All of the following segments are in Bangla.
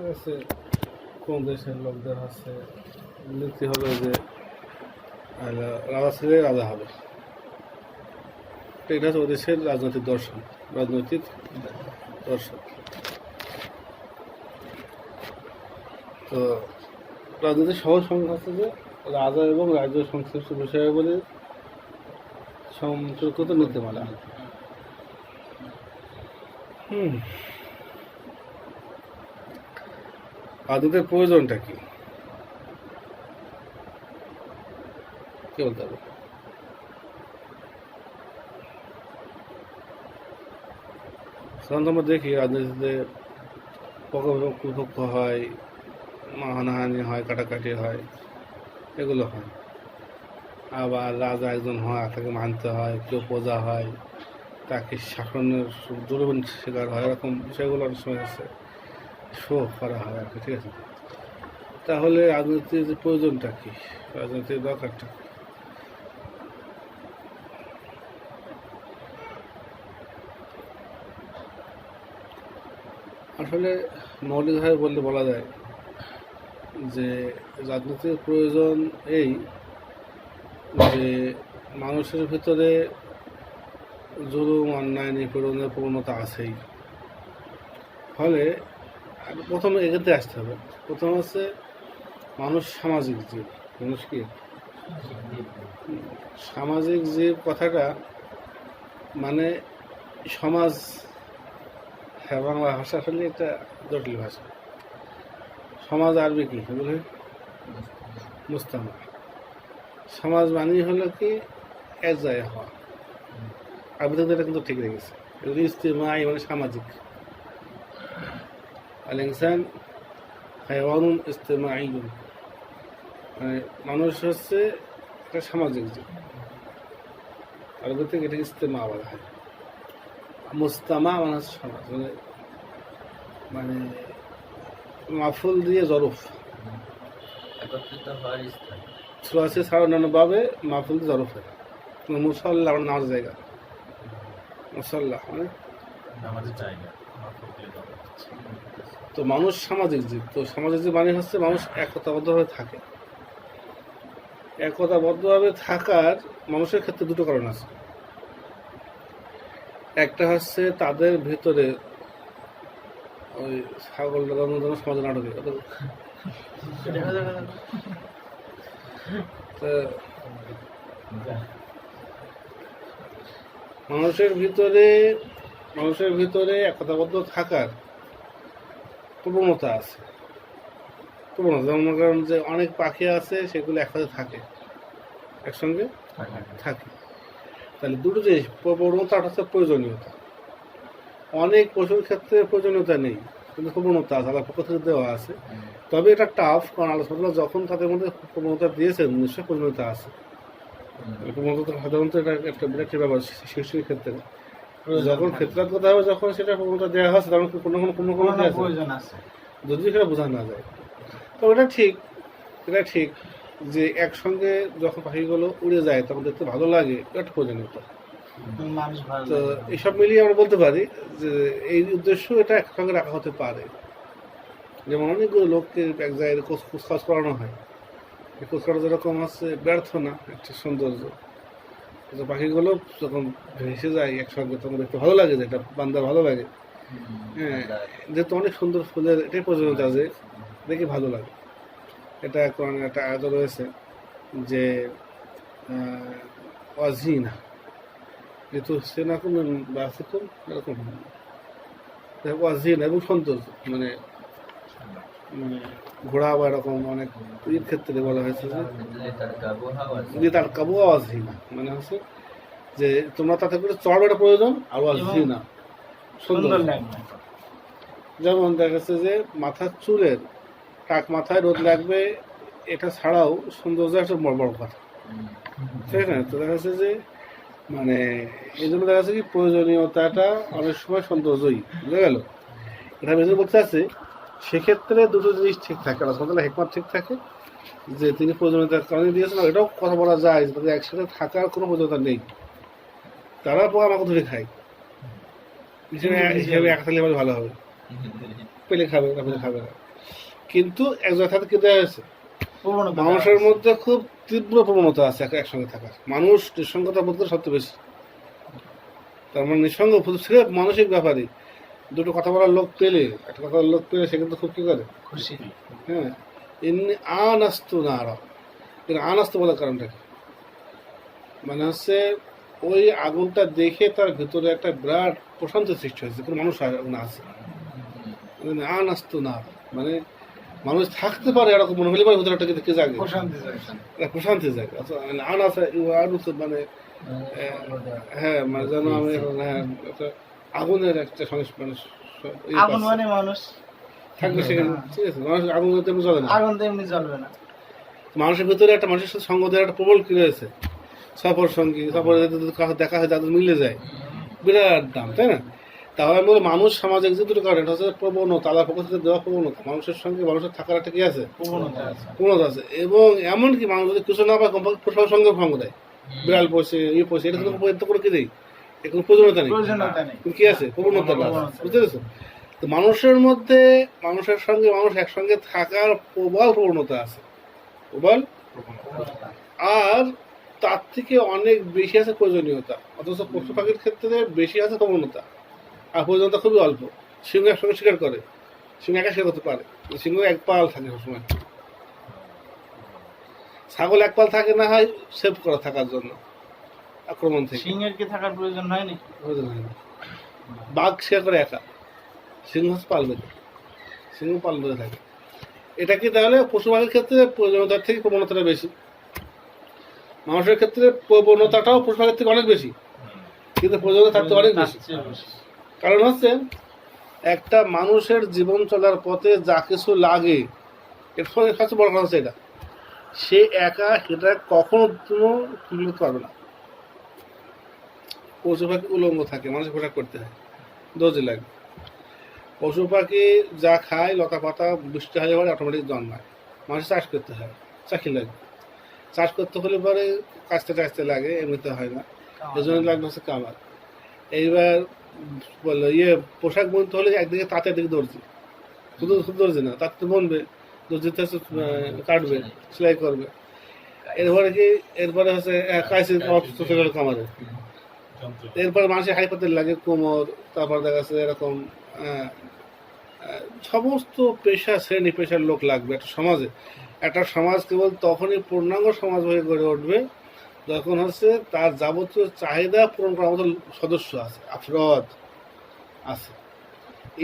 আছে কোন দেশের লোকদের হচ্ছে নীতি হবে যে রাজা ছেলে রাজা হবে, এটা হচ্ছে ওদেশের রাজনৈতিক দর্শন, রাজনৈতিক দর্শন। তো রাজনৈতিক সহজ সংখ্যা হচ্ছে যে রাজা এবং রাজ্য সংশ্লিষ্ট বিষয়াবলী সম্পর্কিত নীতিমালা। রাজনীতির প্রয়োজনটা কি বলতে হবে? সাধারণত আমরা দেখি রাজনীতিতে পক্ষ হয়, হানাহানি হয়, কাটাকাটি হয়, এগুলো হয়। আবার রাজা একজন হয়, তাকে মানতে হয়, কেউ প্রজা হয়, তাকে শাসনের জুলুমের শিকার হয়, এরকম বিষয়গুলো অনেক সময় আছে শো করা হয় আর কি, ঠিক আছে? তাহলে রাজনীতির প্রয়োজনটা কি, রাজনীতির দরকারটা কি? আসলে মৌলিকভাবে বলা যায় যে রাজনীতির প্রয়োজন এই যে মানুষের ভিতরে জুলুম, অন্যায়, নিপীড়নের প্রবণতা আছেই। ফলে প্রথমে এগোতে আসতে হবে। প্রথম হচ্ছে মানুষ সামাজিক জীব। মানুষ কি সামাজিক জীব? কথাটা মানে সমাজ, হ্যাঁ, বাংলা ভাষা আসলে একটা জটিল ভাষা। সমাজ আরবি কি বলে? মুস্তামা। সমাজ মানেই হলো কি এক জায়গায় হওয়া। আরবি থেকে এটা কিন্তু ঠিক রেখেছে। ইজতিমাই মানে সামাজিক। আল ইনসান হায়াওয়ানুন ইজতিমাইয়ুন, মানে মানুষ হচ্ছে একটা সামাজিক জীব। আরবি থেকে এটা ইজতিমা বলা হয়। মুস্তামা মানে হচ্ছে সমাজ, মানে মাফুল দিয়ে জরফ একত্রিত হওয়ার স্থান। সুরাসি ছাড়া অন্যান্য ভাবে মাফুল দিয়ে জরফ হয়। মুসাল্লাহ মানে নামাজের জায়গা, মুসাল্লাহ মানে নামাজের জায়গা। তো মানুষ সামাজিক জীব। তো সামাজিক জীব মানে হচ্ছে মানুষ একতাবদ্ধভাবে থাকে। একতাবদ্ধভাবে থাকার মানুষের ক্ষেত্রে দুটো কারণ আছে। একটা হচ্ছে তাদের ভিতরে ওই ছাগল লাগানোর জন্য সমাজে নাটকে মানুষের ভিতরে একতাবদ্ধ থাকার প্রবণতা আছে। যেমন কারণ যে অনেক পাখি আছে, সেগুলো একসাথে থাকে, একসঙ্গে থাকে। তাহলে দুটো জিনিস, প্রবণতা হচ্ছে প্রয়োজনীয়তা। অনেক পশুর ক্ষেত্রে প্রয়োজনীয়তা নেই, কিন্তু প্রবণতা আছে, আলাদা পক্ষ থেকে দেওয়া আছে। তবে এটা টাফ, কারণ আলোচনা যখন তাদের মধ্যে প্রবণতা দিয়েছেন, নিশ্চয়ই প্রয়োজনীয়তা আছে। প্রবণতা সাধারণত এটা একটা বিরাট ব্যাপার শিশুর ক্ষেত্রে। যখন ক্ষেত্রাগত হবে, যখন সেটা প্রবণতা দেওয়া হচ্ছে, তখন কোনো প্রয়োজন আছে, যদি সেটা বোঝা না যায়। তো এটা ঠিক যে একসঙ্গে যখন পাখিগুলো উড়ে যায় তখন দেখতে ভালো লাগে, এটা প্রয়োজনীয়তা। তো এইসব মিলিয়ে আমরা বলতে পারি যে এই উদ্দেশ্য এটা একসঙ্গে রাখা হতে পারে। যেমন অনেকগুলো লোককে এক জায়গায় খোঁজ করানো হয়, এই খোঁজ করা যেরকম আছে ব্যর্থ না, একটা সৌন্দর্য। পাখিগুলো যখন ভেসে যায় একসঙ্গে, তখন দেখতে ভালো লাগে, যে এটা বান্দা ভালো লাগে। হ্যাঁ, যেহেতু অনেক সুন্দর ফুলের এটাই প্রয়োজনীয়তা, যে দেখে ভালো লাগে। এটা কোরআনে একটা আয়াত রয়েছে যে অজিনা যেহেতু সেনাকুম বাসিকুম, এরকম অজিনা এবং সৌন্দর্য, মানে ঘোড়া বা এরকম অনেক এর ক্ষেত্রে বলা হয়েছে যে তার কাবু অজিনা, মানে হচ্ছে যে তোমরা তাতে করে চড়াটা প্রয়োজন, আর অজিনা সুন্দর। যেমন দেখা যাচ্ছে যে মাথার চুলের টাক মাথায় রোদ লাগবে, এটা ছাড়াও সৌন্দর্য একটা বড় কথা, ঠিক না? তো দেখা যাচ্ছে যে মানে এই জন্য দেখা যাচ্ছে কি প্রয়োজনীয়তাটা অনেক সময় সৌন্দর্যই বুঝে গেল। এটা বেশি বলতে আছে, সেক্ষেত্রে দুটো জিনিস ঠিক থাকে, আল্লাহ হেকমত ঠিক থাকে, যে তিনি প্রয়োজনীয়তার কারণে দিয়েছেন। আর এটাও কথা বলা যায় যে তাদের একসাথে থাকার কোনো প্রয়োজনীয়তা নেই, তারা আমাকে ধরে খায় হিসেবে এক থাকলে ভালো হবে, পেলে খাবে না, পেলে খাবে না। কিন্তু এক জায়গায় থাকতে কি দেওয়া হয়েছে, প্রবণতা মানুষের মধ্যে খুব তীব্র প্রবণতা আছে একসঙ্গে থাকার। মানুষ নিঃসঙ্গতা বোধ করে সবচেয়ে বেশি। তার মানে নিঃসঙ্গ ছিল মানসিক ব্যাপারে। দুটো কথা বলার লোক পেলে, একটা কথা বলার লোক পেলে সে কিন্তু খুব কি করে, খুশি। হ্যাঁ। এমনি আনাস্তু না আরো, আনাস্তু বলার কারণটা কি, মানে হচ্ছে ওই আগুনটা দেখে তার ভিতরে একটা বিরাট প্রশান্তি সৃষ্টি হয়েছে, কোনো মানুষ আগুন আছে। আনাস্তু না মানে মানুষ থাকতে পারে এরকম মনে হলে পরে ভিতরে একটা কি জাগে, প্রশান্তি যায়। একটা প্রশান্তি জাগে। আচ্ছা আনাস মানে হ্যাঁ মানে যেন আমি এখন, হ্যাঁ একটা আগুনের একটা মানে আগুন মানে মানুষ থাকবে সেখানে, ঠিক আছে। মানুষ আগুন তেমনি জ্বলে না, আগুন তো এমনি জ্বলবে না। মানুষের ভিতরে একটা মানুষের সাথে সঙ্গ দেওয়ার একটা প্রবল কি রয়েছে, সফর সঙ্গী, সফরে দেখা হয় তাদের মিলে যায়, বিরাট দাম, তাই না? তাহলে আমি বলি মানুষ সমাজে যে দুটো কারণ, এটা হচ্ছে প্রবণতা, আল্লাহর পক্ষ থেকে দেওয়া প্রবণতা। মানুষের সঙ্গে মানুষের থাকার একটা কি আছে, প্রবণতা আছে। প্রবণতা আছে। এবং এমনকি মানুষ যদি কিছু না পায় কমপক্ষে পোষার সঙ্গে সঙ্গ দেয়, বিড়াল পোষে, পোষে, এটা কিন্তু এত করে কি দেয়, এর কোনো প্রয়োজনীয়তা নেই, প্রয়োজনীয়তা নেই। কিন্তু কি আছে, প্রবণতা আছে, বুঝতে পেরেছো? তো মানুষের মধ্যে মানুষের সঙ্গে মানুষ একসঙ্গে থাকার প্রবল প্রবণতা আছে, প্রবল। আর তার থেকে অনেক বেশি আছে প্রয়োজনীয়তা, অথচ পশু পাখির ক্ষেত্রে বেশি আছে প্রবণতা, আর প্রয়োজনীয়তা খুবই অল্প। সিংহ একসঙ্গে শিকার করে, সিংহ একা শিকার করতে পারে, সিংহ এক পাল থাকে সবসময়। ছাগল এক পাল থাকে না হয় সেভ করা থাকার জন্য আক্রমণ থেকে, সিংহের কি থাকার প্রয়োজন হয়নি? প্রয়োজন হয় না। বাঘ শিকার করে একা, সিংহ পাল বেঁধে, সিংহ পাল বেঁধে থাকে। এটা কি তাহলে পশু পাখির ক্ষেত্রে প্রয়োজনীয়তার থেকে প্রবণতাটা বেশি, মানুষের ক্ষেত্রে প্রবণতাটাও পশু পাখির থেকে অনেক বেশি, কিন্তু প্রয়োজনীয়তা থাকতে অনেক বেশি। কারণ হচ্ছে একটা মানুষের জীবন চলার পথে যা কিছু লাগে, এর ফলে সবচেয়ে বড় কথা হচ্ছে এটা, সে একা সেটা কখনো তুলে পারবে না। পশু পাখি উলঙ্গ থাকে, মানুষের পোশাক করতে হয়, দর্জি লাগে। পশু পাখি যা খায় লতা পাতা বৃষ্টি হলে পরে অটোমেটিক জন্মায়, মানুষের চাষ করতে হয়, চাকরি লাগে। চাষ করতে হলে পরে কাচতে টাচতে লাগে, এমনিতে হয় না, এই জন্য লাগবে হচ্ছে কামার। এইবার বললো পোশাক বুনতে হলে একদিকে তাঁতে, একদিকে দর্জি, শুধু শুধু দর্জি না, তাঁতে তো বুনবে, দর্জিতে কাটবে, সেলাই করবে। এরপরে কি, এরপরে হচ্ছে কামারে, এরপরে মানুষের হাইপাতের লাগে কোমর, তারপর দেখা যাচ্ছে এরকম সমস্ত পেশা, শ্রেণী পেশার লোক লাগবে একটা সমাজে। একটা সমাজ কেবল তখনই পূর্ণাঙ্গ সমাজ হয়ে গড়ে উঠবে যখন হচ্ছে তার যাবতীয় চাহিদা পূরণ করার মতো সদস্য আছে, আফরদ আছে।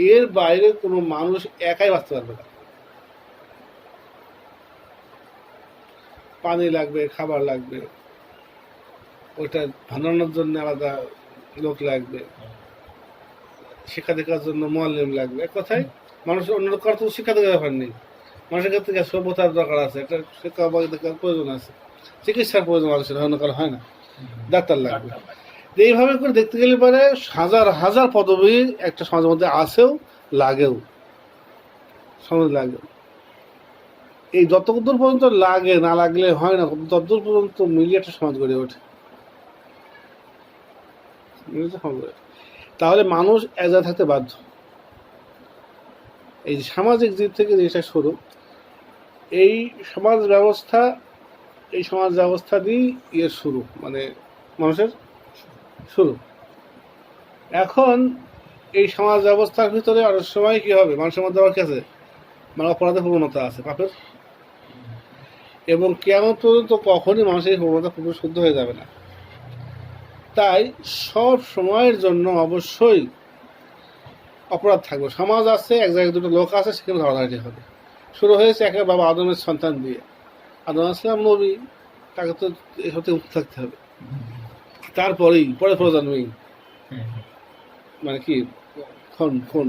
এর বাইরে কোনো মানুষ একাই বাঁচতে পারবে না। পানি লাগবে, খাবার লাগবে, ওইটা বানানোর জন্য আলাদা লোক লাগবে, শিক্ষা দেখার জন্য মোয়াল্লিম লাগবে। এক কথায় মানুষের অন্য কারো তো শিক্ষা দেখার ব্যাপার নেই, মানুষের ক্ষেত্রে সভ্যতার দরকার আছে, একটা শিক্ষা দেখার প্রয়োজন আছে, চিকিৎসার প্রয়োজন আছে, অন্য কারো হয় না, ডাক্তার লাগবে। এইভাবে করে দেখতে গেলে পরে হাজার হাজার পদবী একটা সমাজের মধ্যে আছেও, লাগেও, সমাজ লাগেও। এই যতদূর পর্যন্ত লাগে, না লাগলে হয় না, ততদূর পর্যন্ত মিলিয়ে একটা সমাজ গড়ে ওঠে। তাহলে মানুষ এক জায়গায় থাকতে বাধ্য। এই সামাজিক দিক থেকে জিনিসটা শুরু, এই সমাজ ব্যবস্থা, এই সমাজ ব্যবস্থা দিয়েই ইয়ের শুরু, মানে মানুষের শুরু। এখন এই সমাজ ব্যবস্থার ভিতরে অনেক সময় কি হবে, মানুষের মধ্যে আবার কি আছে, মানে অপরাধের প্রবণতা আছে, পাপের। এবং কেমন পর্যন্ত কখনই মানুষের প্রবণতা পুরো শুদ্ধ হয়ে যাবে না। তাই সব সময়ের জন্য অবশ্যই অপরাধ থাকবে। সমাজ আছে, এক জায়গায় দুটো লোক আছে, সেখানে ধরাধারি হবে। শুরু হয়েছে একে বাবা আদমের সন্তান দিয়ে, আদম আসলাম নবী, তাকে তো এই হতে মুক্ত থাকতে হবে। তারপরেই পরে প্রজন্মেই মানে কি খুন,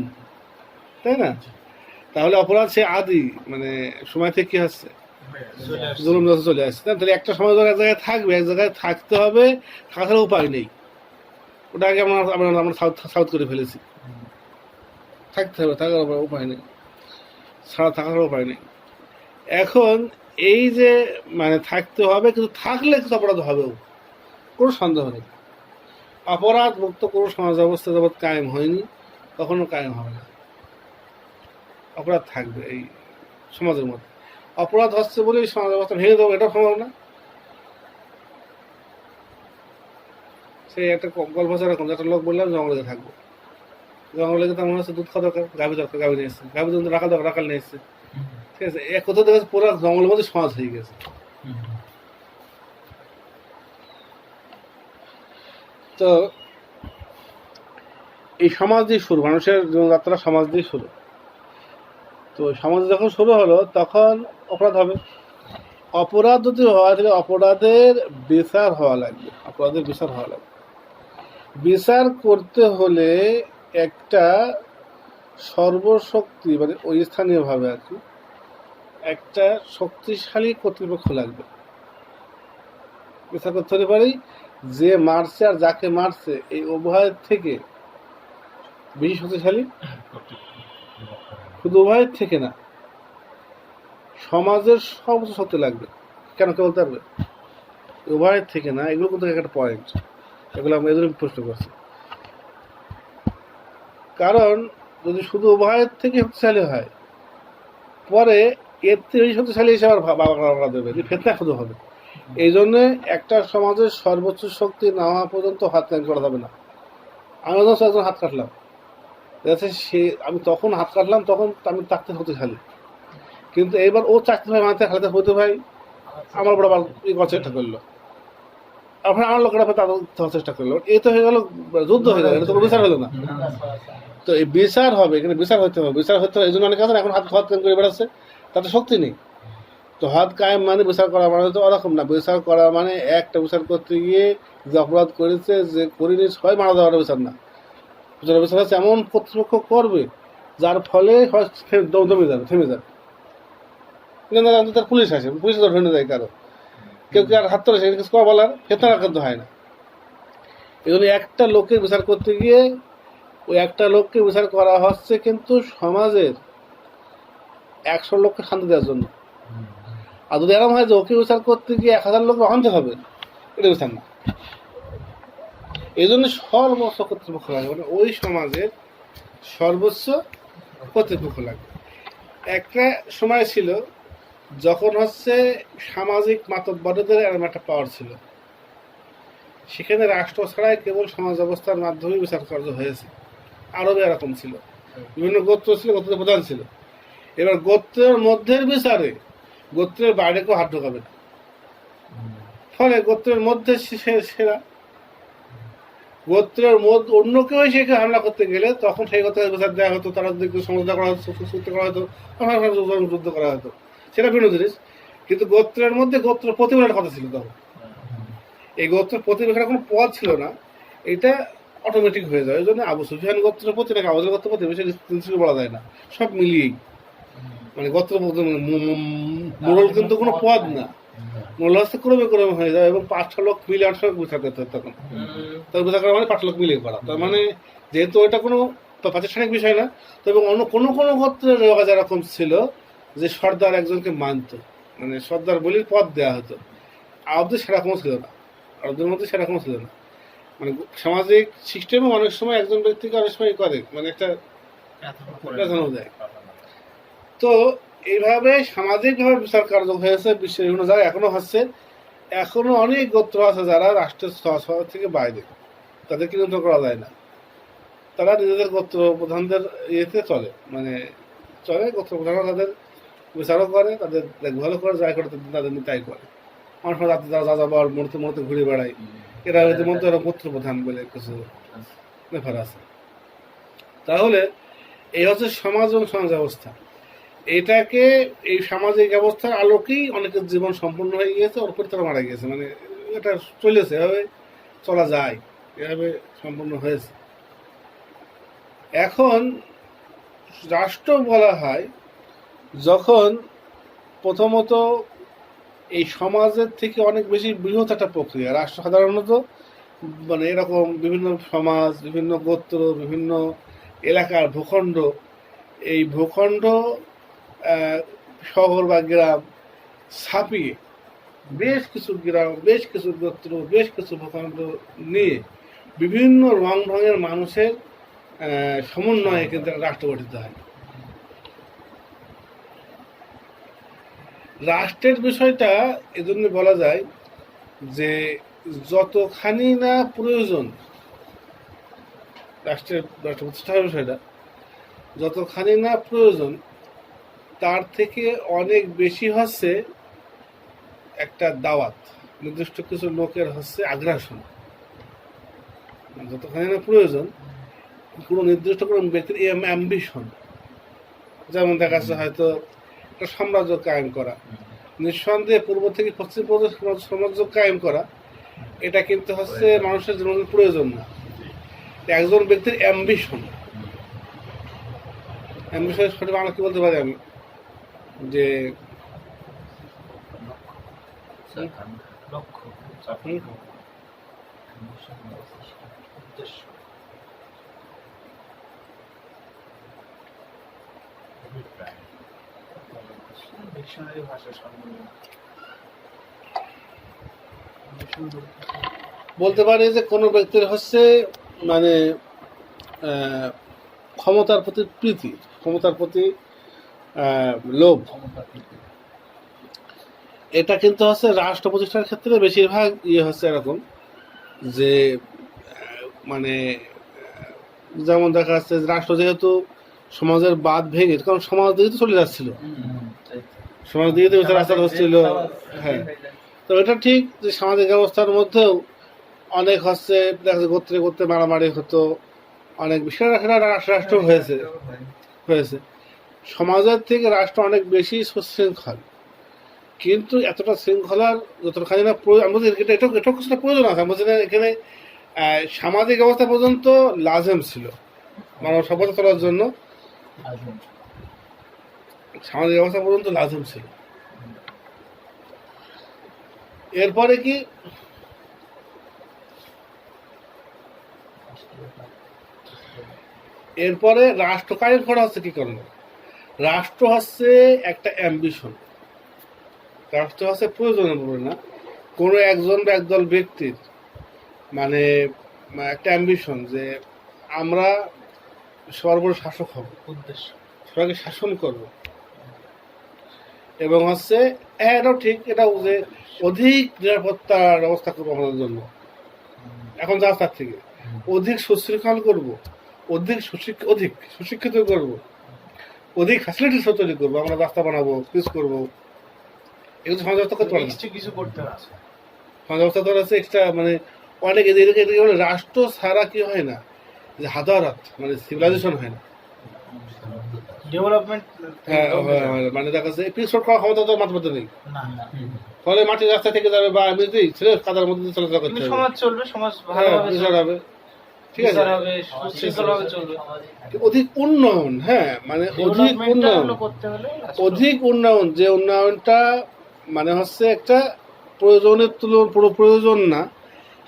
তাই না? তাহলে অপরাধ সে আদি, মানে সময় থেকে কি হচ্ছে, জুলুম চলে আসছে। তাহলে একটা সমাজ এক জায়গায় থাকবে, এক জায়গায় থাকতে হবে, থাকার উপায় নেই। ওটা আগে আমরা সাউথ করে ফেলেছি, থাকতে হবে, থাকার উপায় নেই, ছাড়া থাকার উপায় নেই। এখন এই যে মানে থাকতে হবে, কিন্তু থাকলে কিছু অপরাধ হবেও, কোনো সন্দেহ নেই। অপরাধ মুক্ত কোনো সমাজ ব্যবস্থা যাবৎ কায়েম হয়নি, কখনো কায়েম হবে না, অপরাধ থাকবে। এই সমাজের মধ্যে। অপরাধ হচ্ছে বলেই সমাজ ব্যবস্থা ভেঙে দেবো, এটাও সম্ভব না। সেই একটা গল্প আছে এরকম, একটা লোক বললাম জঙ্গলে থাকবো, জঙ্গলে তার মনে হচ্ছে দুধ খাওয়া দরকার, গাভী দরকার, গাভী নিয়ে এসছে, গাভী দুধ রাখাল দরকার, রাখাল নিয়ে এসছে। ঠিক আছে, এক কোথাও দেখা যাচ্ছে পুরো জঙ্গলের মধ্যে সমাজ হয়ে গেছে। তো এই সমাজ দিয়ে শুরু, মানুষের জীবনযাত্রা সমাজ দিয়ে শুরু। তো সমাজ যখন শুরু হলো তখন অপরাধ হবে। অপরাধ যদি হওয়া থাকে অপরাধের বিচার হওয়া লাগবে, অপরাধের বিচার হওয়া লাগবে। বিচার করতে হলে একটা সর্বশক্তি মানে ওই স্থানীয়ভাবে আর কি একটা শক্তিশালী কর্তৃপক্ষ লাগবে। বিচার করতে হতে পারি যে মারছে আর যাকে মারছে এই উভয়ের থেকে বেশি শক্তিশালী, শুধু উভয়ের থেকে না, সমাজের সর্বোচ্চ শক্তি লাগবে। কেন কে বলতে পারবে? উভয়ের থেকে না, এগুলো কিন্তু একটা পয়েন্ট, এগুলো আমি এদের প্রশ্ন করছি। কারণ যদি শুধু উভয়ের থেকে শক্তিশালী হয়, পরে এর থেকে বেশি শক্তিশালী হিসেবে বাবা দেবে, ফেতনা শুধু হবে। এই জন্য একটা সমাজের সর্বোচ্চ শক্তি না হওয়া পর্যন্ত হাত করা যাবে না। আমি একজন হাত কাটলাম, সে আমি তখন হাত কাটলাম, তখন আমি তাকতে শক্তিশালী, কিন্তু এইবার ও চাকরি ভাই মানতে খালিতে হতে ভাই আমার বড় চেষ্টা করলো, আপনার আমার লোকেরা তাদের চেষ্টা করলো, এই তো হয়ে গেল যুদ্ধ হয়ে গেল, এটা তো বিচার হলো না। তো এই বিচার হবে, এখানে বিচার হতে হবে, বিচার হতে হবে। এই জন্য অনেক আছে এখন হাত হাত করে বেড়াচ্ছে, তাতে শক্তি নেই। তো হাত কায়েম মানে বিচার করা মানে তো ওরকম না। বিচার করা মানে একটা বিচার করতে গিয়ে যে অপরাধ করেছে, যে করিনি সবাই মারা দেওয়ার বিচার না। বিচার হচ্ছে এমন কর্তৃপক্ষ করবে যার ফলে দমে যাবে, থেমে যাবে। তার পুলিশ আসে, পুলিশ তো ধরে যায় কারো, কেউ কি আর হাত তোলে সেখানে কিছু করা বলার ফেতনা কিন্তু হয় না। এই জন্য একটা লোকের বিচার করতে গিয়ে ওই একটা লোককে বিচার করা হচ্ছে কিন্তু সমাজের 100 লোককে শান্তি দেওয়ার জন্য। আর যদি এরকম হয় যে ওকে বিচার করতে গিয়ে 1000 লোক বাঁধতে হবে, এটা বিচার না। এই জন্য সর্বোচ্চ কর্তৃপক্ষ লাগবে, মানে ওই সমাজের সর্বোচ্চ কর্তৃপক্ষ লাগবে। একটা সময় ছিল যখন হচ্ছে সামাজিক মাতব্বরদের এরকম একটা পাওয়ার ছিল, সেখানে রাষ্ট্র ছাড়াই কেবল সমাজ ব্যবস্থার মাধ্যমে বিচার কার্য হয়েছে। আরবে এরকম ছিল, বিভিন্ন গোত্র ছিল, গোত্রের প্রধান ছিল। এবার গোত্রের মধ্যের বিচারে গোত্রের বাইরে কেউ হাত ঢোকাবে না, ফলে গোত্রের মধ্যে সেরা, গোত্রের মধ্যে অন্য কেউ সেখানে হামলা করতে গেলে তখন সেই গোত্রের বিচার দেওয়া হতো, তারা যদি সমঝোতা করা হতো, চুক্তি করা হতো, যুদ্ধ করা হতো, সেটা ভিন্ন জিনিস। কিন্তু গোত্রের মধ্যে গোত্র প্রতিবেশনের কথা ছিল তখন। এই গোত্র প্রতিবেশনের কোনো পদ ছিল না, এটা অটোমেটিক হয়ে যায়। ওই জন্য আবু সুফিয়ান গোত্রের প্রতি নাকি আবুল গোত্র প্রতিবেশী বলা যায় না, সব মিলিয়েই মানে গোত্র মোড়ল কিন্তু কোনো পদ না, মোড়ল হচ্ছে ক্রমে ক্রমে হয়ে যায়। এবং 5-6 লোক মিলে 8 লোক বিচার করতে হতো তখন। তার বিচার করা মানে 5 লোক মিলিয়ে করা। তার মানে যেহেতু এটা কোনো প্রাতিষ্ঠানিক বিষয় না, তবে অন্য কোনো কোনো গোত্রের রেওয়াজ এরকম ছিল যে সর্দার একজনকে মানত, মানে সর্দার বলে পদ দেওয়া হতো। আরবদের সেরকমও ছিল না, আরবদের মধ্যে সেরকমও ছিল না। মানে সামাজিক সিস্টেমে অনেক সময় একজন ব্যক্তিকে অনেক সময় করে, মানে একটা দেয়। তো এইভাবে সামাজিকভাবে বিচার কার্য হয়েছে বিশ্বের বিভিন্ন জায়গায়, এখনো হচ্ছে। এখনো অনেক গোত্র আছে যারা রাষ্ট্রের স্তর থেকে বাইরে, তাদেরকে নিয়ন্ত্রণ করা যায় না। তারা নিজেদের গোত্র প্রধানদের ইয়েতে চলে, মানে চলে, গোত্র প্রধানরা তাদের বিচারও করে, তাদের দেখভালও করে, যাই করে তাদের তাই করে। অনেক সময় যারা যাবার মূর্তি মূর্তি ঘুরে বেড়ায়, এরা ইতিমধ্যে এরা গোত্র প্রধান বলে কিছু ব্যাপার আছে। তাহলে এই হচ্ছে সমাজ এবং সমাজ ব্যবস্থা। এটাকে এই সামাজিক ব্যবস্থার আলোকেই অনেকের জীবন সম্পূর্ণ হয়ে গিয়েছে, ওর উপর তারা মারা গিয়েছে, মানে এটা চলেছে, এভাবে চলা যায়, এভাবে সম্পূর্ণ হয়েছে। এখন রাষ্ট্র বলা হয় যখন প্রথমত এই সমাজের থেকে অনেক বেশি বৃহৎ একটা প্রক্রিয়া। রাষ্ট্র সাধারণত মানে এরকম বিভিন্ন সমাজ, বিভিন্ন গোত্র, বিভিন্ন এলাকার ভূখণ্ড, এই ভূখণ্ড শহর বা গ্রাম ছাপিয়ে বেশ কিছু গ্রাম, বেশ কিছু গোত্র, বেশ কিছু ভূখণ্ড নিয়ে বিভিন্ন রং ঢঙের মানুষের সমন্বয়ে কিন্তু রাষ্ট্র গঠিত হয়। রাষ্ট্রের বিষয়টা এজন্য বলা যায় যে যতখানি না প্রয়োজন রাষ্ট্র প্রতিষ্ঠার বিষয়টা যতখানি না প্রয়োজন তার থেকে অনেক বেশি হচ্ছে একটা দাওয়াত, নির্দিষ্ট কিছু লোকের হচ্ছে আগ্রাসন। যতখানি না প্রয়োজন কোনো নির্দিষ্ট কোনো ব্যক্তির অ্যাম্বিশন, যেমন দেখা যাচ্ছে হয়তো একটা সাম্রাজ্য কায়েম করা, নিঃসন্দেহে পূর্ব থেকে পশ্চিম পর্যন্ত সাম্রাজ্য কায়েম করা, এটা কিন্তু হচ্ছে মানুষের জীবনের প্রয়োজন না, একজন ব্যক্তির অ্যাম্বিশন। অ্যাম্বিশনের সঠিক বাংলা কি বলতে পারি আমি, যে লক্ষ্য, হুম, উদ্দেশ্য। ডিকশনারি ভাষা সম্বন্ধে বলতে পারি যে কোনো ব্যক্তির হচ্ছে মানে ক্ষমতার প্রতি প্রীতি, ক্ষমতার প্রতি লোভ, এটা কিন্তু হচ্ছে রাষ্ট্র প্রতিষ্ঠার ক্ষেত্রে বেশিরভাগ হচ্ছে এরকম যে মানে যেমন দেখা যাচ্ছে রাষ্ট্র যেহেতু সমাজের বাদ ভেঙে, কারণ সমাজ দিকে তো চলে যাচ্ছিল, সমাজ দিকে তো রাস্তা হচ্ছিল। হ্যাঁ, তো এটা ঠিক যে সামাজিক ব্যবস্থার মধ্যেও অনেক হচ্ছে দেখা যাচ্ছে গোত্রে গোত্রে মারামারি হতো, অনেক বিষয় রাষ্ট্র হয়েছে সমাজের থেকে রাষ্ট্র অনেক বেশি সুশৃঙ্খল, কিন্তু এতটা শৃঙ্খলার যতখানি না আমি বলছি এটাও কিছুটা প্রয়োজন আছে। আমি বলছি না এখানে সামাজিক ব্যবস্থা পর্যন্ত লাজেম ছিল মানব সভ্যতা চলার জন্য, সামাজিক ব্যবস্থা পর্যন্ত লাজেম ছিল। এরপরে কি এরপরে রাষ্ট্র কায়েম করা হচ্ছে কি কারণে? রাষ্ট্র হচ্ছে একটা অ্যাম্বিশন, রাষ্ট্র হচ্ছে প্রয়োজনের উপরে না, কোনো একজন বা একদল ব্যক্তির মানে একটা অ্যাম্বিশন যে আমরা সর্বোচ্চ শাসক হব, উদ্দেশ্য, সবাইকে শাসন করব, এবং হচ্ছে এটাও ঠিক, এটাও যে অধিক নিরাপত্তার ব্যবস্থা করবো আমাদের জন্য, এখন যা তার থেকে অধিক সুশৃঙ্খল করব, অধিক সুশিক্ষিত করব, অধিক ফ্যাসিলিটিস তৈরি করবো, আমরা রাস্তা বানাবো, পিস করবো, এগুলো সমাজ ব্যবস্থা করতে পারে না। কিছু করতে হবে। সমাজ ব্যবস্থা তো আছে এক্সট্রা, মানে অনেক এদিকে বলে রাষ্ট্র ছাড়া কি হয় না, যে হাদারাত মানে সিভিলাইজেশন হয় না, ডেভেলপমেন্ট। হ্যাঁ, মানে দেখা যাচ্ছে পিস রোড করার ক্ষমতা তো মাঝে মধ্যে নেই, না, ফলে মাটির রাস্তা থেকে যাবে বা এমনিতেই ছেলে কাদার মধ্যে দিয়ে চলাচল করতে কিন্তু হবে, সমাজ চলবে, সমাজ হ্যাঁ, ভালোভাবে বিচার হবে, ঠিক আছে, বিচার হবে, সুশৃঙ্খলভাবে চলবে। অধিক উন্নয়ন, হ্যাঁ মানে অধিক ডেভেলপমেন্টটা উন্নয়ন, হলো করতে হলে অধিক উন্নয়ন, যে উন্নয়নটা মানে হচ্ছে একটা প্রয়োজনের তুলনায় পুরো প্রয়োজন না,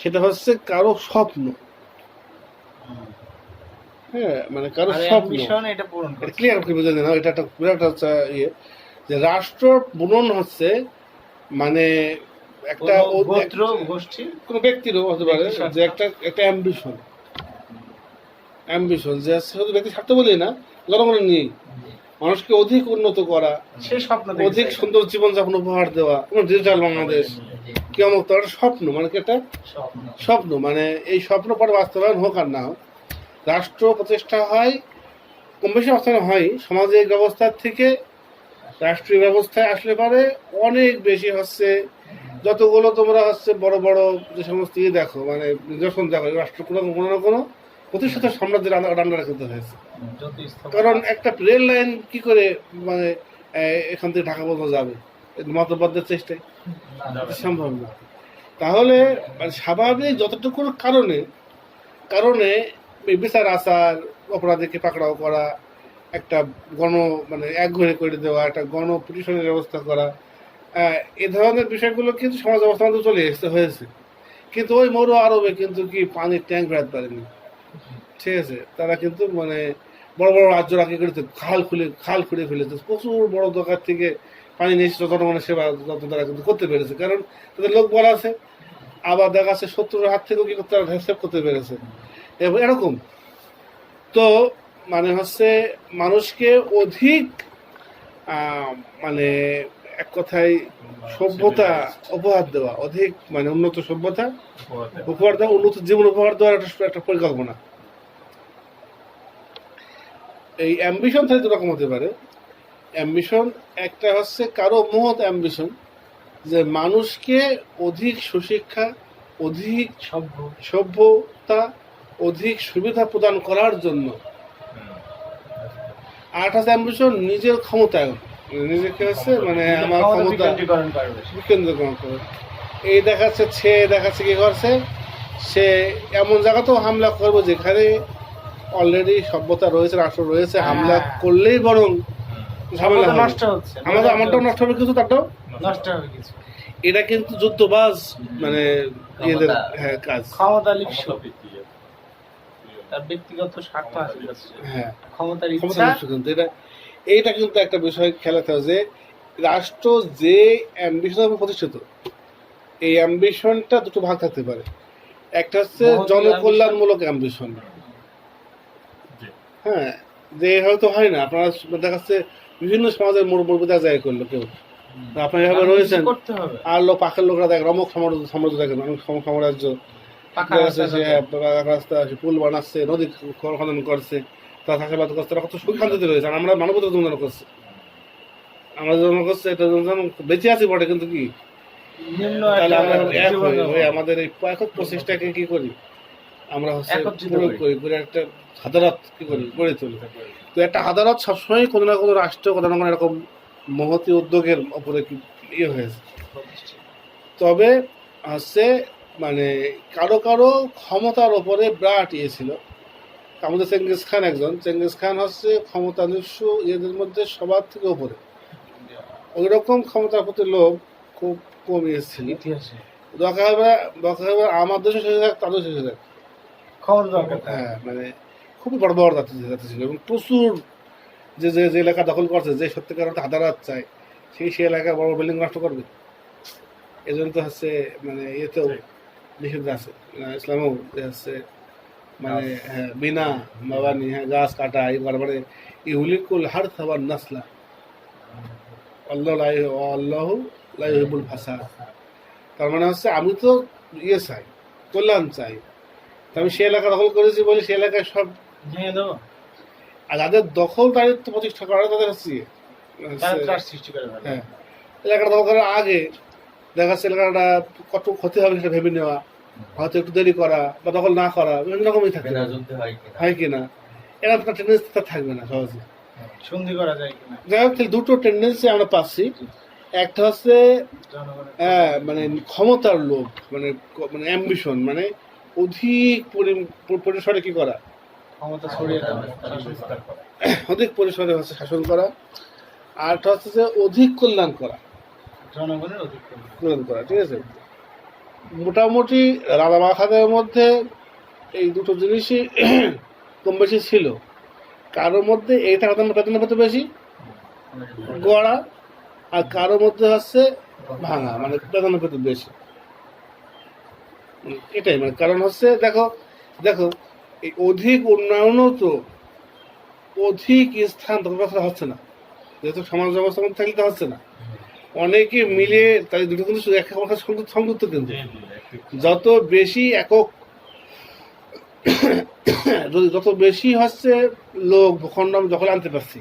সেটা হচ্ছে কারো স্বপ্ন, হ্যাঁ মানে কারো স্বপ্ন, মিশন এটা পূরণ করতে ক্লিয়ার করে বুঝে না, এটা একটা বিরাট একটা ইয়ে যে রাষ্ট্র বুনন হচ্ছে মানে একটা গোত্র গোষ্ঠী কোনো ব্যক্তিরও হতে পারে যে একটা অ্যাম্বিশন যে শুধু ব্যক্তি স্বার্থ বলি না, জনগণের নিয়ে মানুষকে অধিক উন্নত করা, সে স্বপ্ন অধিক সুন্দর জীবনযাপন উপহার দেওয়া, ডিজিটাল বাংলাদেশ কেমন একটা স্বপ্ন, মানে কি একটা স্বপ্ন, মানে এই স্বপ্ন পরে বাস্তবায়ন হোক আর না হোক, রাষ্ট্র প্রতিষ্ঠা হয় কম বেশি বাস্তবায়ন হয় সামাজিক ব্যবস্থার থেকে, রাষ্ট্রীয় ব্যবস্থায় আসলে পারে অনেক বেশি হচ্ছে যতগুলো তোমরা হচ্ছে বড় বড় যে সমস্ত ইয়ে দেখো, মানে নিদর্শন দেখো, রাষ্ট্র কোনো না কোনো প্রতিষ্ঠিত সাম্রাজ্যের আন্ডারে করতে হয়েছে। কারণ একটা রেল লাইন কি করে মানে এখান থেকে ঢাকা পর্যন্ত যাবে মতবাদের চেষ্টায়? সম্ভব না। তাহলে মানে স্বাভাবিক যতটুকু কারণে বিচার আচার, অপরাধীকে পাকড়াও করা, একটা মানে একঘরে করে দেওয়া, একটা পিটিশনের ব্যবস্থা করা, এ ধরনের বিষয়গুলো কিন্তু সমাজ ব্যবস্থার মধ্যে চলে হয়েছে। কিন্তু ওই মরু আরবে কিন্তু কি পানির ট্যাঙ্ক রাখতে পারেনি, ঠিক আছে, তারা কিন্তু মানে বড় বড় রাজ্যরা কি করেছে, খাল খুঁড়ে ফেলেছে, প্রচুর বড় দোকান থেকে পানি নিয়ে জনগণের সেবা যত্ন তারা কিন্তু করতে পেরেছে, কারণ তাদের লোক বলা আছে। আবার দেখা যাচ্ছে শত্রুর হাত থেকেও কি করতে সেভ করতে পেরেছে, এবং এরকম তো মানে হচ্ছে মানুষকে অধিক মানে এক কথায় সভ্যতা উপহার দেওয়া, অধিক মানে উন্নত সভ্যতা উপহার দেওয়া, উন্নত জীবন উপহার দেওয়ার একটা পরিকল্পনা। এই অ্যাম্বিশন থেকে দু রকম হতে পারে। অ্যাম্বিশন একটা হচ্ছে কারো মহৎ অ্যাম্বিশন, যে মানুষকে অধিক সুশিক্ষা, অধিক সভ্যতা, অধিক সুবিধা প্রদান করার জন্য। আর একটা অ্যাম্বিশন নিজের ক্ষমতায়ন, নিজেকে হচ্ছে মানে আমার ক্ষমতা বিকেন্দ্রীকরণ করে। এই দেখাচ্ছে কি করছে, সে এমন জায়গাতেও হামলা করবো যেখানে অলরেডি সভ্যতা রয়েছে, রাষ্ট্র রয়েছে, হামলা করলেই বরং ঝামেলা নষ্ট হচ্ছে, আমারটাও নষ্ট হবে কিছু, তারটাও নষ্ট হবে কিছু। এটা কিন্তু যুদ্ধবাজ মানে এদের কাজ, ক্ষমতা লিপ্স, তার ব্যক্তিগত স্বার্থ আছে, হ্যাঁ ক্ষমতার ক্ষমতা ইচ্ছা। লিপ্স কিন্তু এইটা কিন্তু একটা বিষয় খেলাতে হবে যে রাষ্ট্র যে অ্যাম্বিশন প্রতিষ্ঠিত, এই অ্যাম্বিশনটা দুটো ভাগ থাকতে পারে। একটা হচ্ছে জনকল্যাণমূলক অ্যাম্বিশন, হ্যাঁ, যে হয়তো হয় না, আপনারা দেখা যাচ্ছে বিভিন্ন সমাজের মুরব্বী যায় করলো কেউ, আপনার এভাবে রয়েছেন, আর লোক পাখের লোকরা দেখ রমক সাম্রাজ্য দেখেন, অনেক সাম্রাজ্য রাস্তা পুল বানাচ্ছে, নদী খনন করছে, তার চাষাবাদ করছে, তারা কত সুখ শান্তিতে রয়েছে। আর আমরা মানবতা জন্য করছি, আমরা জন্য করছে এটা বেঁচে আছি বটে, কিন্তু কি তাহলে আমরা এক হই আমাদের এই একক প্রচেষ্টাকে কি করি আমরা হচ্ছে করে একটা হাদারত কি করি গড়ে তুলি। তো একটা হাদারত সবসময় কোনো না কোনো রাষ্ট্র কোনো না কোনো এরকম মহতি উদ্যোগের উপরে ইয়ে হয়েছে। তবে হচ্ছে মানে কারো কারো ক্ষমতার ওপরে বিরাট ইয়ে ছিল। আমাদের চেঙ্গিস খান একজন, চেঙ্গিস খান হচ্ছে ক্ষমতাধীষ্য ইয়েদের মধ্যে সবার থেকে উপরে, ওই রকম ক্ষমতার প্রতি লোভ খুব কম এসেছিল ইতিহাসে। দরকার আমার দেশে শেষে থাক, তাদের শেষে থাক, হ্যাঁ মানে খুবই বড় বড় জাতি ছিল, এবং প্রচুর যে যে যে এলাকা দখল করছে, যে সত্যিকার অর্থে হাদারাত চায়, সেই এলাকায় বড় বিল্ডিং নষ্ট করবে। এই জন্য তো হচ্ছে মানে ইয়েতেও নিষেধ আছে, ইসলামেও হচ্ছে মানে হ্যাঁ বিনা বাবানি, হ্যাঁ গাছ কাটা এই করা, মানে ইহুলিকুল হার খাবার নাসলা আল্লাহ লাইহুল ফাসাদ। তার মানে হচ্ছে আমি তো ইয়ে চাই, কল্যাণ চাই, আমি সে এলাকা দখল করেছি বলে সে এলাকায় সব ভেঙে দেবো। আর যাদের দখলদারিত্ব প্রতিষ্ঠা করা তাদের হচ্ছে হ্যাঁ এলাকাটা দখল করার আগে দেখা যাচ্ছে এলাকাটা কত ক্ষতি হবে সেটা ভেবে নেওয়া, হয়তো একটু দেরি করা বা দখল না করা, বিভিন্ন রকমই থাকে, হয় কিনা এরা একটা টেন্ডেন্সি থাকবে না সহজে, সন্ধি করা যায় কিনা। যাই হোক দুটো টেন্ডেন্সি আমরা পাচ্ছি। একটা হচ্ছে মানে ক্ষমতার লোভ, মানে মানে অ্যাম্বিশন, মানে অধিক পরিসরে কি করা, ক্ষমতা ছড়িয়ে অধিক পরিসরে হচ্ছে শাসন করা। আরটা হচ্ছে যে অধিক কল্যাণ করা, জনগণের অধিক কল্যাণ করা, ঠিক আছে। মোটামুটি রাজা বাখাদের মধ্যে এই দুটো জিনিসই কম বেশি ছিল। কারোর মধ্যে এইটা বেতনের মধ্যে বেশি গড়া, আর কারোর মধ্যে হচ্ছে ভাঙা, মানে বেতনের প্রতি বেশি। এটাই মানে কারণ হচ্ছে দেখো দেখো এই অধিক উন্নয়নও তো অধিক স্থান দখল করা হচ্ছে না, যেহেতু সমাজ ব্যবস্থার মধ্যে থাকলে তো হচ্ছে না, অনেকে মিলে তাদের দুটো কিন্তু একে সংযুক্ত, কিন্তু যত বেশি একক যত বেশি হচ্ছে লোক ভূখণ্ড আমি দখল আনতে পারছি,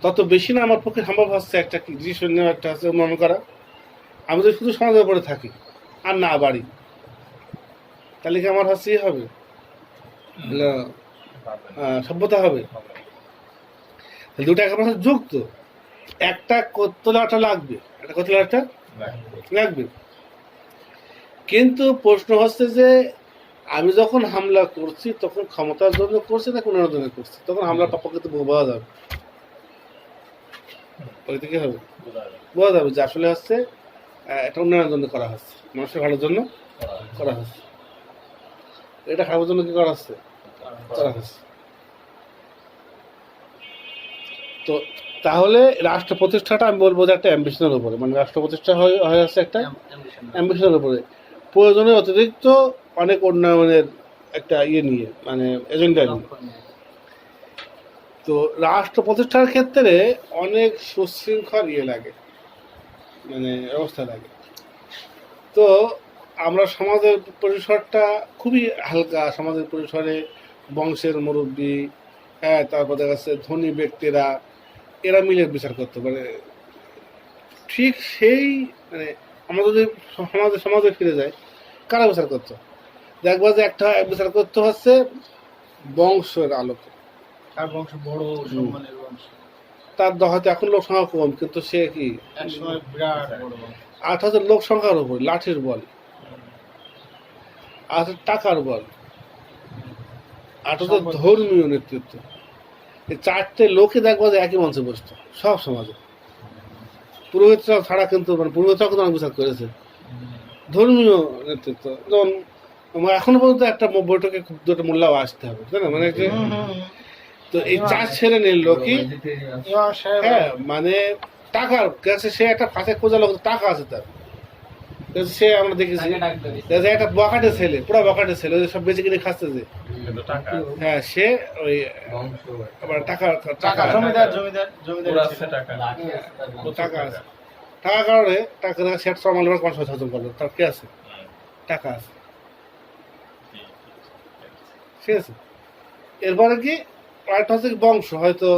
তত বেশি না আমার পক্ষে সম্ভব হচ্ছে একটা ডিসিশন নেওয়া, একটা হচ্ছে উন্নয়ন করা। আমি যদি শুধু সমাজের উপরে থাকি আর না বাড়ি, তাহলে কি আমার হচ্ছে হবে সভ্যতা হবে। দুটো একেবারে যুক্ত, একটা কতলাটা লাগবে, একটা কতলাটা লাগবে। কিন্তু প্রশ্ন হচ্ছে যে আমি যখন হামলা করছি তখন ক্ষমতার জন্য করছি না কোনো জন্য করছি, তখন হামলার পক্ষে তো বোঝা যাবে, ওইটা কি হবে বোঝা যাবে যে আসলে হচ্ছে এটা উন্নয়নের জন্য করা হচ্ছে, মানুষের ভালোর জন্য করা হচ্ছে, এটা খাবার জন্য কি করা হচ্ছে করা হচ্ছে। তো তাহলে রাষ্ট্র প্রতিষ্ঠাটা আমি বলবো যে একটা অ্যাম্বিশনের উপরে, মানে রাষ্ট্র প্রতিষ্ঠা হয়ে আসছে একটা অ্যাম্বিশনের উপরে, প্রয়োজনের অতিরিক্ত অনেক উন্নয়নের একটা ইয়ে নিয়ে, মানে এজেন্ডা নিয়ে। তো রাষ্ট্র প্রতিষ্ঠার ক্ষেত্রে অনেক সুশৃঙ্খল ইয়ে লাগে, মানে অবস্থা লাগে। তো আমরা সমাজের পরিসরটা খুবই হালকা, সমাজের পরিসরে বংশের মুরব্বী, হ্যাঁ, তারপর দেখা যাচ্ছে ধনী ব্যক্তিরা, এরা মিলে বিচার করতে পারে। ঠিক সেই মানে আমরা যদি সমাজে ফিরে যাই, কারা বিচার করতো? দেখবা যে একটা বিচার করতে হচ্ছে বংশের আলোকে। তার বংশ বড় সম্মানের বংশ, তার হয়তো এখন লোক সংখ্যা কম, কিন্তু সে কি একসময় বিরাট বড় বংশ। আর হচ্ছে লোক সংখ্যার উপর লাঠির বল, আর হচ্ছে টাকার বল, আর হচ্ছে ধর্মীয় নেতৃত্ব। এই চারটে লোকে দেখবা যে একই মঞ্চে বসতো সব সমাজে। পুরোহিতরা ছাড়া কিন্তু মানে পুরোহিতরা কিন্তু অনেক বিচার করেছে। ধর্মীয় নেতৃত্ব যেমন এখনো পর্যন্ত একটা বৈঠকে দুটো মোল্লাও আসতে হবে, তাই না? মানে যে তো এই চার শ্রেণীর লোকই, ইমাম সাহেব, হ্যাঁ, মানে টাকার কাছে সে একটা ফাঁসে খোঁজা লোক, টাকা আছে তার কাছে। সে আমরা দেখেছি যে একটা বকাটে ছেলে, পুরো বকাটে ছেলে, ওই সব বেঁচে কিনে খাচ্ছে যে, কিন্তু টাকা হ্যাঁ, সে ওই আবার টাকা টাকা জমিদার জমিদার জমিদার পুরো ছিল। আছে টাকা টাকা আছে, টাকা কারণে টাকা সেট সমাল কম সচেতন করবে, তার কে আছে? টাকা আছে, ঠিক আছে। এরপরে কি আরেকটা হচ্ছে কি বংশ, হয়তো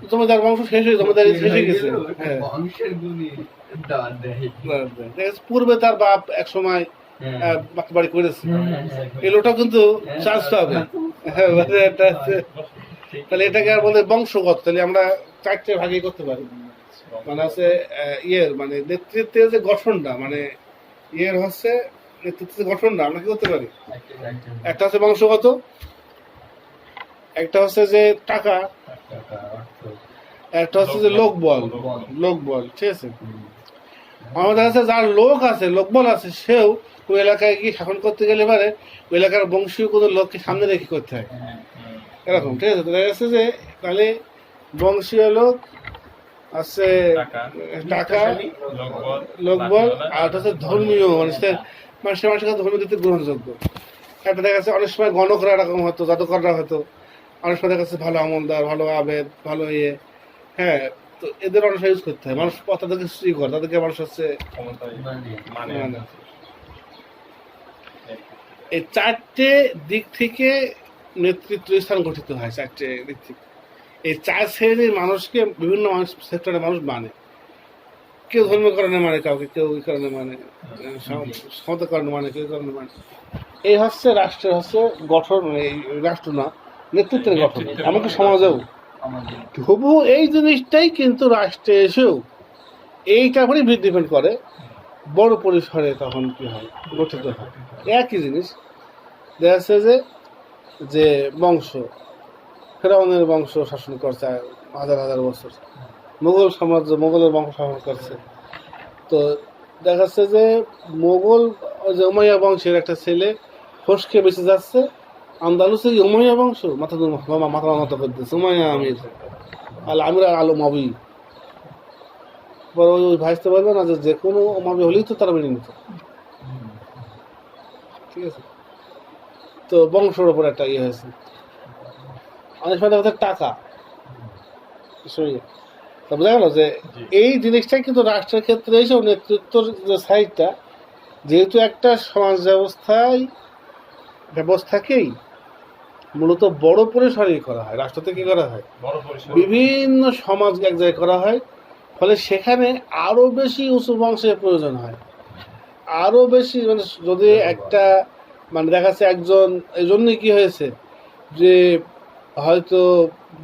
জমিদার বংশ শেষ হয়ে জমিদারি শেষ হয়ে গেছে, হ্যাঁ, ঠিক আছে। পূর্বে তার বাপ এক সময় বাড়ি করেছে, এই লোকটা কিন্তু চান্স পাবে, হ্যাঁ, মানে এটা হচ্ছে- তাহলে এটাকে আর বলে বংশগত। তাহলে আমরা চারটে ভাগে করতে পারি, মানে হচ্ছে ইয়ের মানে নেতৃত্বের যে গঠনটা, মানে ইয়ের হচ্ছে নেতৃত্বের গঠনটা আমরা কি করতে পারি? একটা হচ্ছে বংশগত, একটা হচ্ছে যে টাকা, একটা হচ্ছে যে লোকবল, ঠিক আছে। আমাদের কাছে যার লোক আছে, লোকবল আছে, সেও ওই এলাকায় গিয়ে শাসন করতে গেলে পারে ওই এলাকার বংশীয় কোনো লোককে সামনে রেখে করতে হয়, এরকম, ঠিক আছে। তো দেখা যাচ্ছে যে তাহলে বংশীয় লোক আছে, টাকা, লোকবল, আর হচ্ছে ধর্মীয় মানুষের মানুষের কাছে ধর্মীয় দিতে গ্রহণযোগ্য। একটা দেখা যাচ্ছে অনেক সময় গণকরা এরকম হতো, জাদুকররা হতো, অনেক সময় দেখা যাচ্ছে ভালো আমলদার, ভালো আবেদ, ভালো ইয়ে, হ্যাঁ। তো এদের অনেক ইউজ করতে হয়, মানুষ তাদেরকে সৃষ্টি করে, তাদেরকে মানুষ হচ্ছে মানে এই চারটে দিক থেকে নেতৃত্ব স্থান গঠিত হয়, চারটে দিক থেকে। এই চার শ্রেণীর মানুষকে বিভিন্ন মানুষ সেক্টরে মানুষ মানে, কেউ ধর্মীয় কারণে মানে, কাউকে কেউ ওই কারণে মানে, ক্ষমতার কারণে মানে, কেউ কারণে মানে। এই হচ্ছে রাষ্ট্রের হচ্ছে গঠন, এই রাষ্ট্র না, নেতৃত্বের গঠন। এমনকি সমাজেও হুবহু এই জিনিসটাই কিন্তু রাষ্ট্রে এসেও এইটার উপরেই ডিপেন্ড করে বড় পরিসরে তখন কি হয়, গঠিত হয়। একই জিনিস দেখা যাচ্ছে যে বংশ, ফেরাউনের বংশ শাসন করছে হাজার হাজার বছর, মুঘল সাম্রাজ্য, মোগলের বংশ শাসন করছে। তো দেখা যাচ্ছে যে মোগল যে উমাইয়া বংশের একটা ছেলে ফসকে বেঁচে যাচ্ছে, আন্দালুসে উমাইয়া বংশ মাথা মতো করে দিচ্ছে, উমাইয়া আমির আমির আল উমাবি। পরে ওই ভাইসতে বলবে না যে কোনো উমাবি হলেই তো তারা মেনে নিত, ঠিক আছে। তো বংশের ওপর একটা ইয়ে হয়েছে। অনেক সময় দেখা যায় টাকা, তা বোঝা গেল যে এই জিনিসটাই কিন্তু রাষ্ট্রের ক্ষেত্রে এসেও নেতৃত্বর যে সাইডটা, যেহেতু একটা সমাজ ব্যবস্থাকেই মূলত বড় পরিসরেই করা হয়, রাষ্ট্র থেকে করা হয়, বিভিন্ন সমাজ এক জায়গায় করা হয়, ফলে সেখানে আরো বেশি উঁচু বংশের প্রয়োজন হয়, আরো বেশি। মানে যদি একটা মানে দেখা যাচ্ছে একজন, এই জন্যই কি হয়েছে যে হয়তো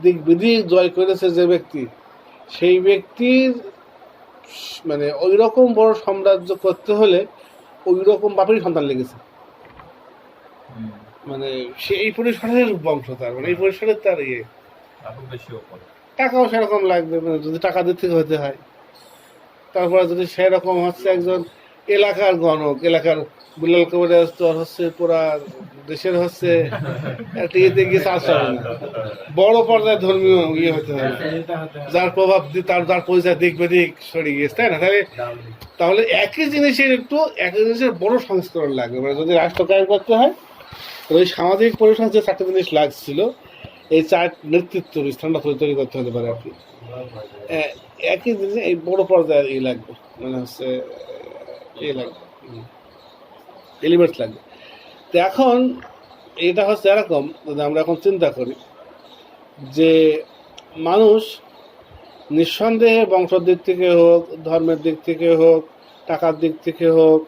দিক বিদিক জয় করেছে যে ব্যক্তি, সেই ব্যক্তির মানে ওই রকম বড় সাম্রাজ্য করতে হলে ওই রকম বাপেরই সন্তান লেগেছে, মানে সেই পরিসরের বংশ তার, মানে এই পরিসরের তার ইয়ে, টাকাও সেরকম লাগবে, মানে যদি টাকা দিতে হতে হয়। তারপরে যদি সেরকম হচ্ছে একজন এলাকার গণক, এলাকার বিলাল কবির স্তর হচ্ছে পুরা দেশের হচ্ছে একটা ইয়েতে গিয়ে চাষ হবে না, বড় পর্যায়ে ধর্মীয় ইয়ে হতে হবে, যার প্রভাব তার পরিচয় দিক বেদিক সরে গিয়েছে, তাই না? তাহলে একই জিনিসের বড় সংস্করণ লাগবে। মানে যদি রাষ্ট্র কায়েম করতে হয়, ওই সামাজিক পরিসর যে চারটে জিনিস লাগছিল, এই চার নেতৃত্ব স্থানটা তৈরি করতে হতে পারে আর কি। একই জিনিস এই বড় পর্যায়ে এই লাগবে, মানে হচ্ছে এই লাগবে, এলিমেন্টস লাগবে। তো এখন এটা হচ্ছে এরকম, যদি আমরা এখন চিন্তা করি যে মানুষ নিঃসন্দেহে বংশের দিক থেকে হোক, ধর্মের দিক থেকে হোক, টাকার দিক থেকে হোক,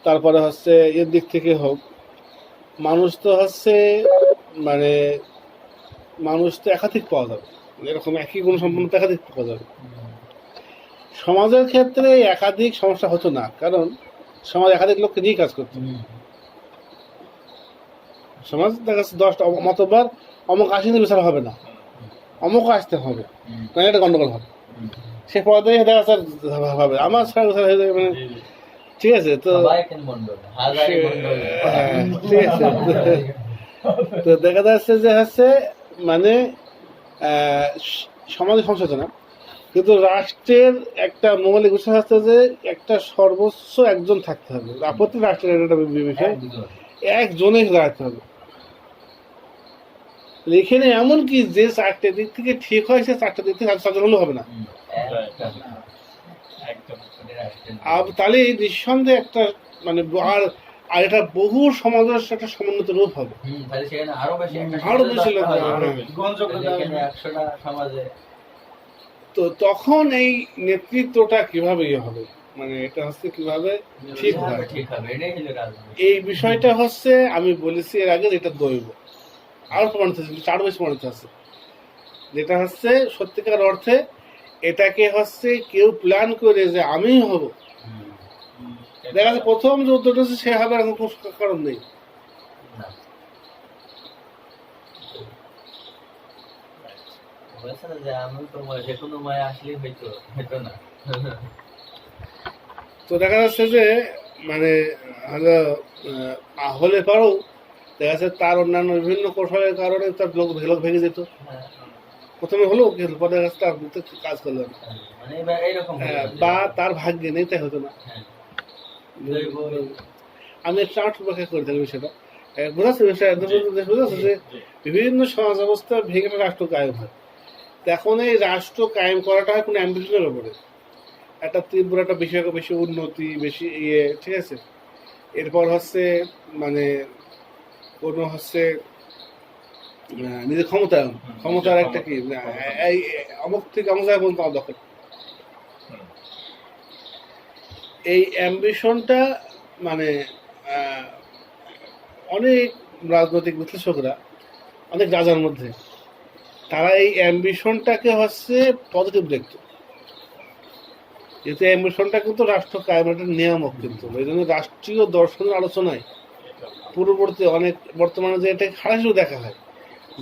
তারপরে হচ্ছে এর দিক থেকে হোক, মানুষ তো হচ্ছে মানে মানুষ তো একাধিক পাওয়া যাবে, এরকম একই গুণ সম্পন্ন তো একাধিক পাওয়া যাবে। সমাজের ক্ষেত্রে একাধিক সমস্যা হতো না, কারণ সমাজ একাধিক লোককে নিয়ে কাজ করতো। সমাজ দেখা যাচ্ছে 10টা মতবার অমুক আসেনি বিচার হবে না, অমুক আসতে হবে, মানে একটা গন্ডগোল হবে, সে পদে দেখা যাচ্ছে হবে আমার সারা বিচার হয়ে যাবে, মানে ঠিক আছে। তো হ্যাঁ, ঠিক আছে। তো দেখা যাচ্ছে যে হচ্ছে মানে সমাজে সমস্যা না, কিন্তু রাষ্ট্রের একটা মৌলিক বিষয় হচ্ছে যে একটা সর্বোচ্চ একজন থাকতে হবে, আপত্তি রাষ্ট্রের একটা বিষয় একজনে দাঁড়াতে হবে। এখানে এমন কি যে চারটে দিক থেকে ঠিক হয়, সে চারটে দিক থেকে চারজন হলেও হবে না। তাহলে নিঃসন্দেহে একটা মানে আর এটা বহু সমাজের একটা সমন্বিত রূপ হবে, আরো বেশি লোক। তো তখন এই নেতৃত্বটা কিভাবে ইয়ে হবে, মানে এটা হচ্ছে কিভাবে ঠিক হবে, এই বিষয়টা হচ্ছে আমি বলেছি এর আগে, এটা দৈব আরো প্রমাণিত আছে, আরো বেশি প্রমাণিত আছে, যেটা হচ্ছে সত্যিকার অর্থে এটাকে হচ্ছে কেউ প্ল্যান করে যে আমি হব। দেখা যাচ্ছে প্রথম যে উদ্যোগটা হচ্ছে সে হবে, এরকম কোনো কারণ নেই। তো দেখা যাচ্ছে যে মানে হলে পারো দেখা যাচ্ছে তার অন্যান্য বিভিন্ন কৌশলের কারণে তার লোক ভেঙে যেত, প্রথমে হলো পরে তার কাজ করলো না, বা তার ভাগ্যে নেই, তাই হতো না। আমি একটা ব্যাখ্যা করে থাকি বিষয়টা, বোঝাচ্ছে বোঝাচ্ছে যে বিভিন্ন সমাজ অবস্থা ভেঙে রাষ্ট্র কায়েম হয়। এখন এই রাষ্ট্র কায়েম করাটা হয় কোনো অ্যাম্বিশনের উপরে, একটা তীব্র একটা বেশি উন্নতি, বেশি ইয়ে, ঠিক আছে। এরপর হচ্ছে মানে কোনো হচ্ছে নিজের ক্ষমতার একটা কি এই অমুক থেকে অমুক জায়গায় পর্যন্ত আমার দখল, এই অ্যাম্বিশনটা মানে অনেক রাজনৈতিক বিশ্লেষকরা, অনেক রাজার মধ্যে তারা এই অ্যাম্বিশনটাকে হচ্ছে পজিটিভ দেখত, যেহেতু অ্যাম্বিশনটা কিন্তু রাষ্ট্র কায়েমের নিয়ামক, কিন্তু এই জন্য রাষ্ট্রীয় দর্শনের আলোচনায় পূর্ববর্তী অনেক বর্তমানে যে এটা খারাপ দেখা হয়,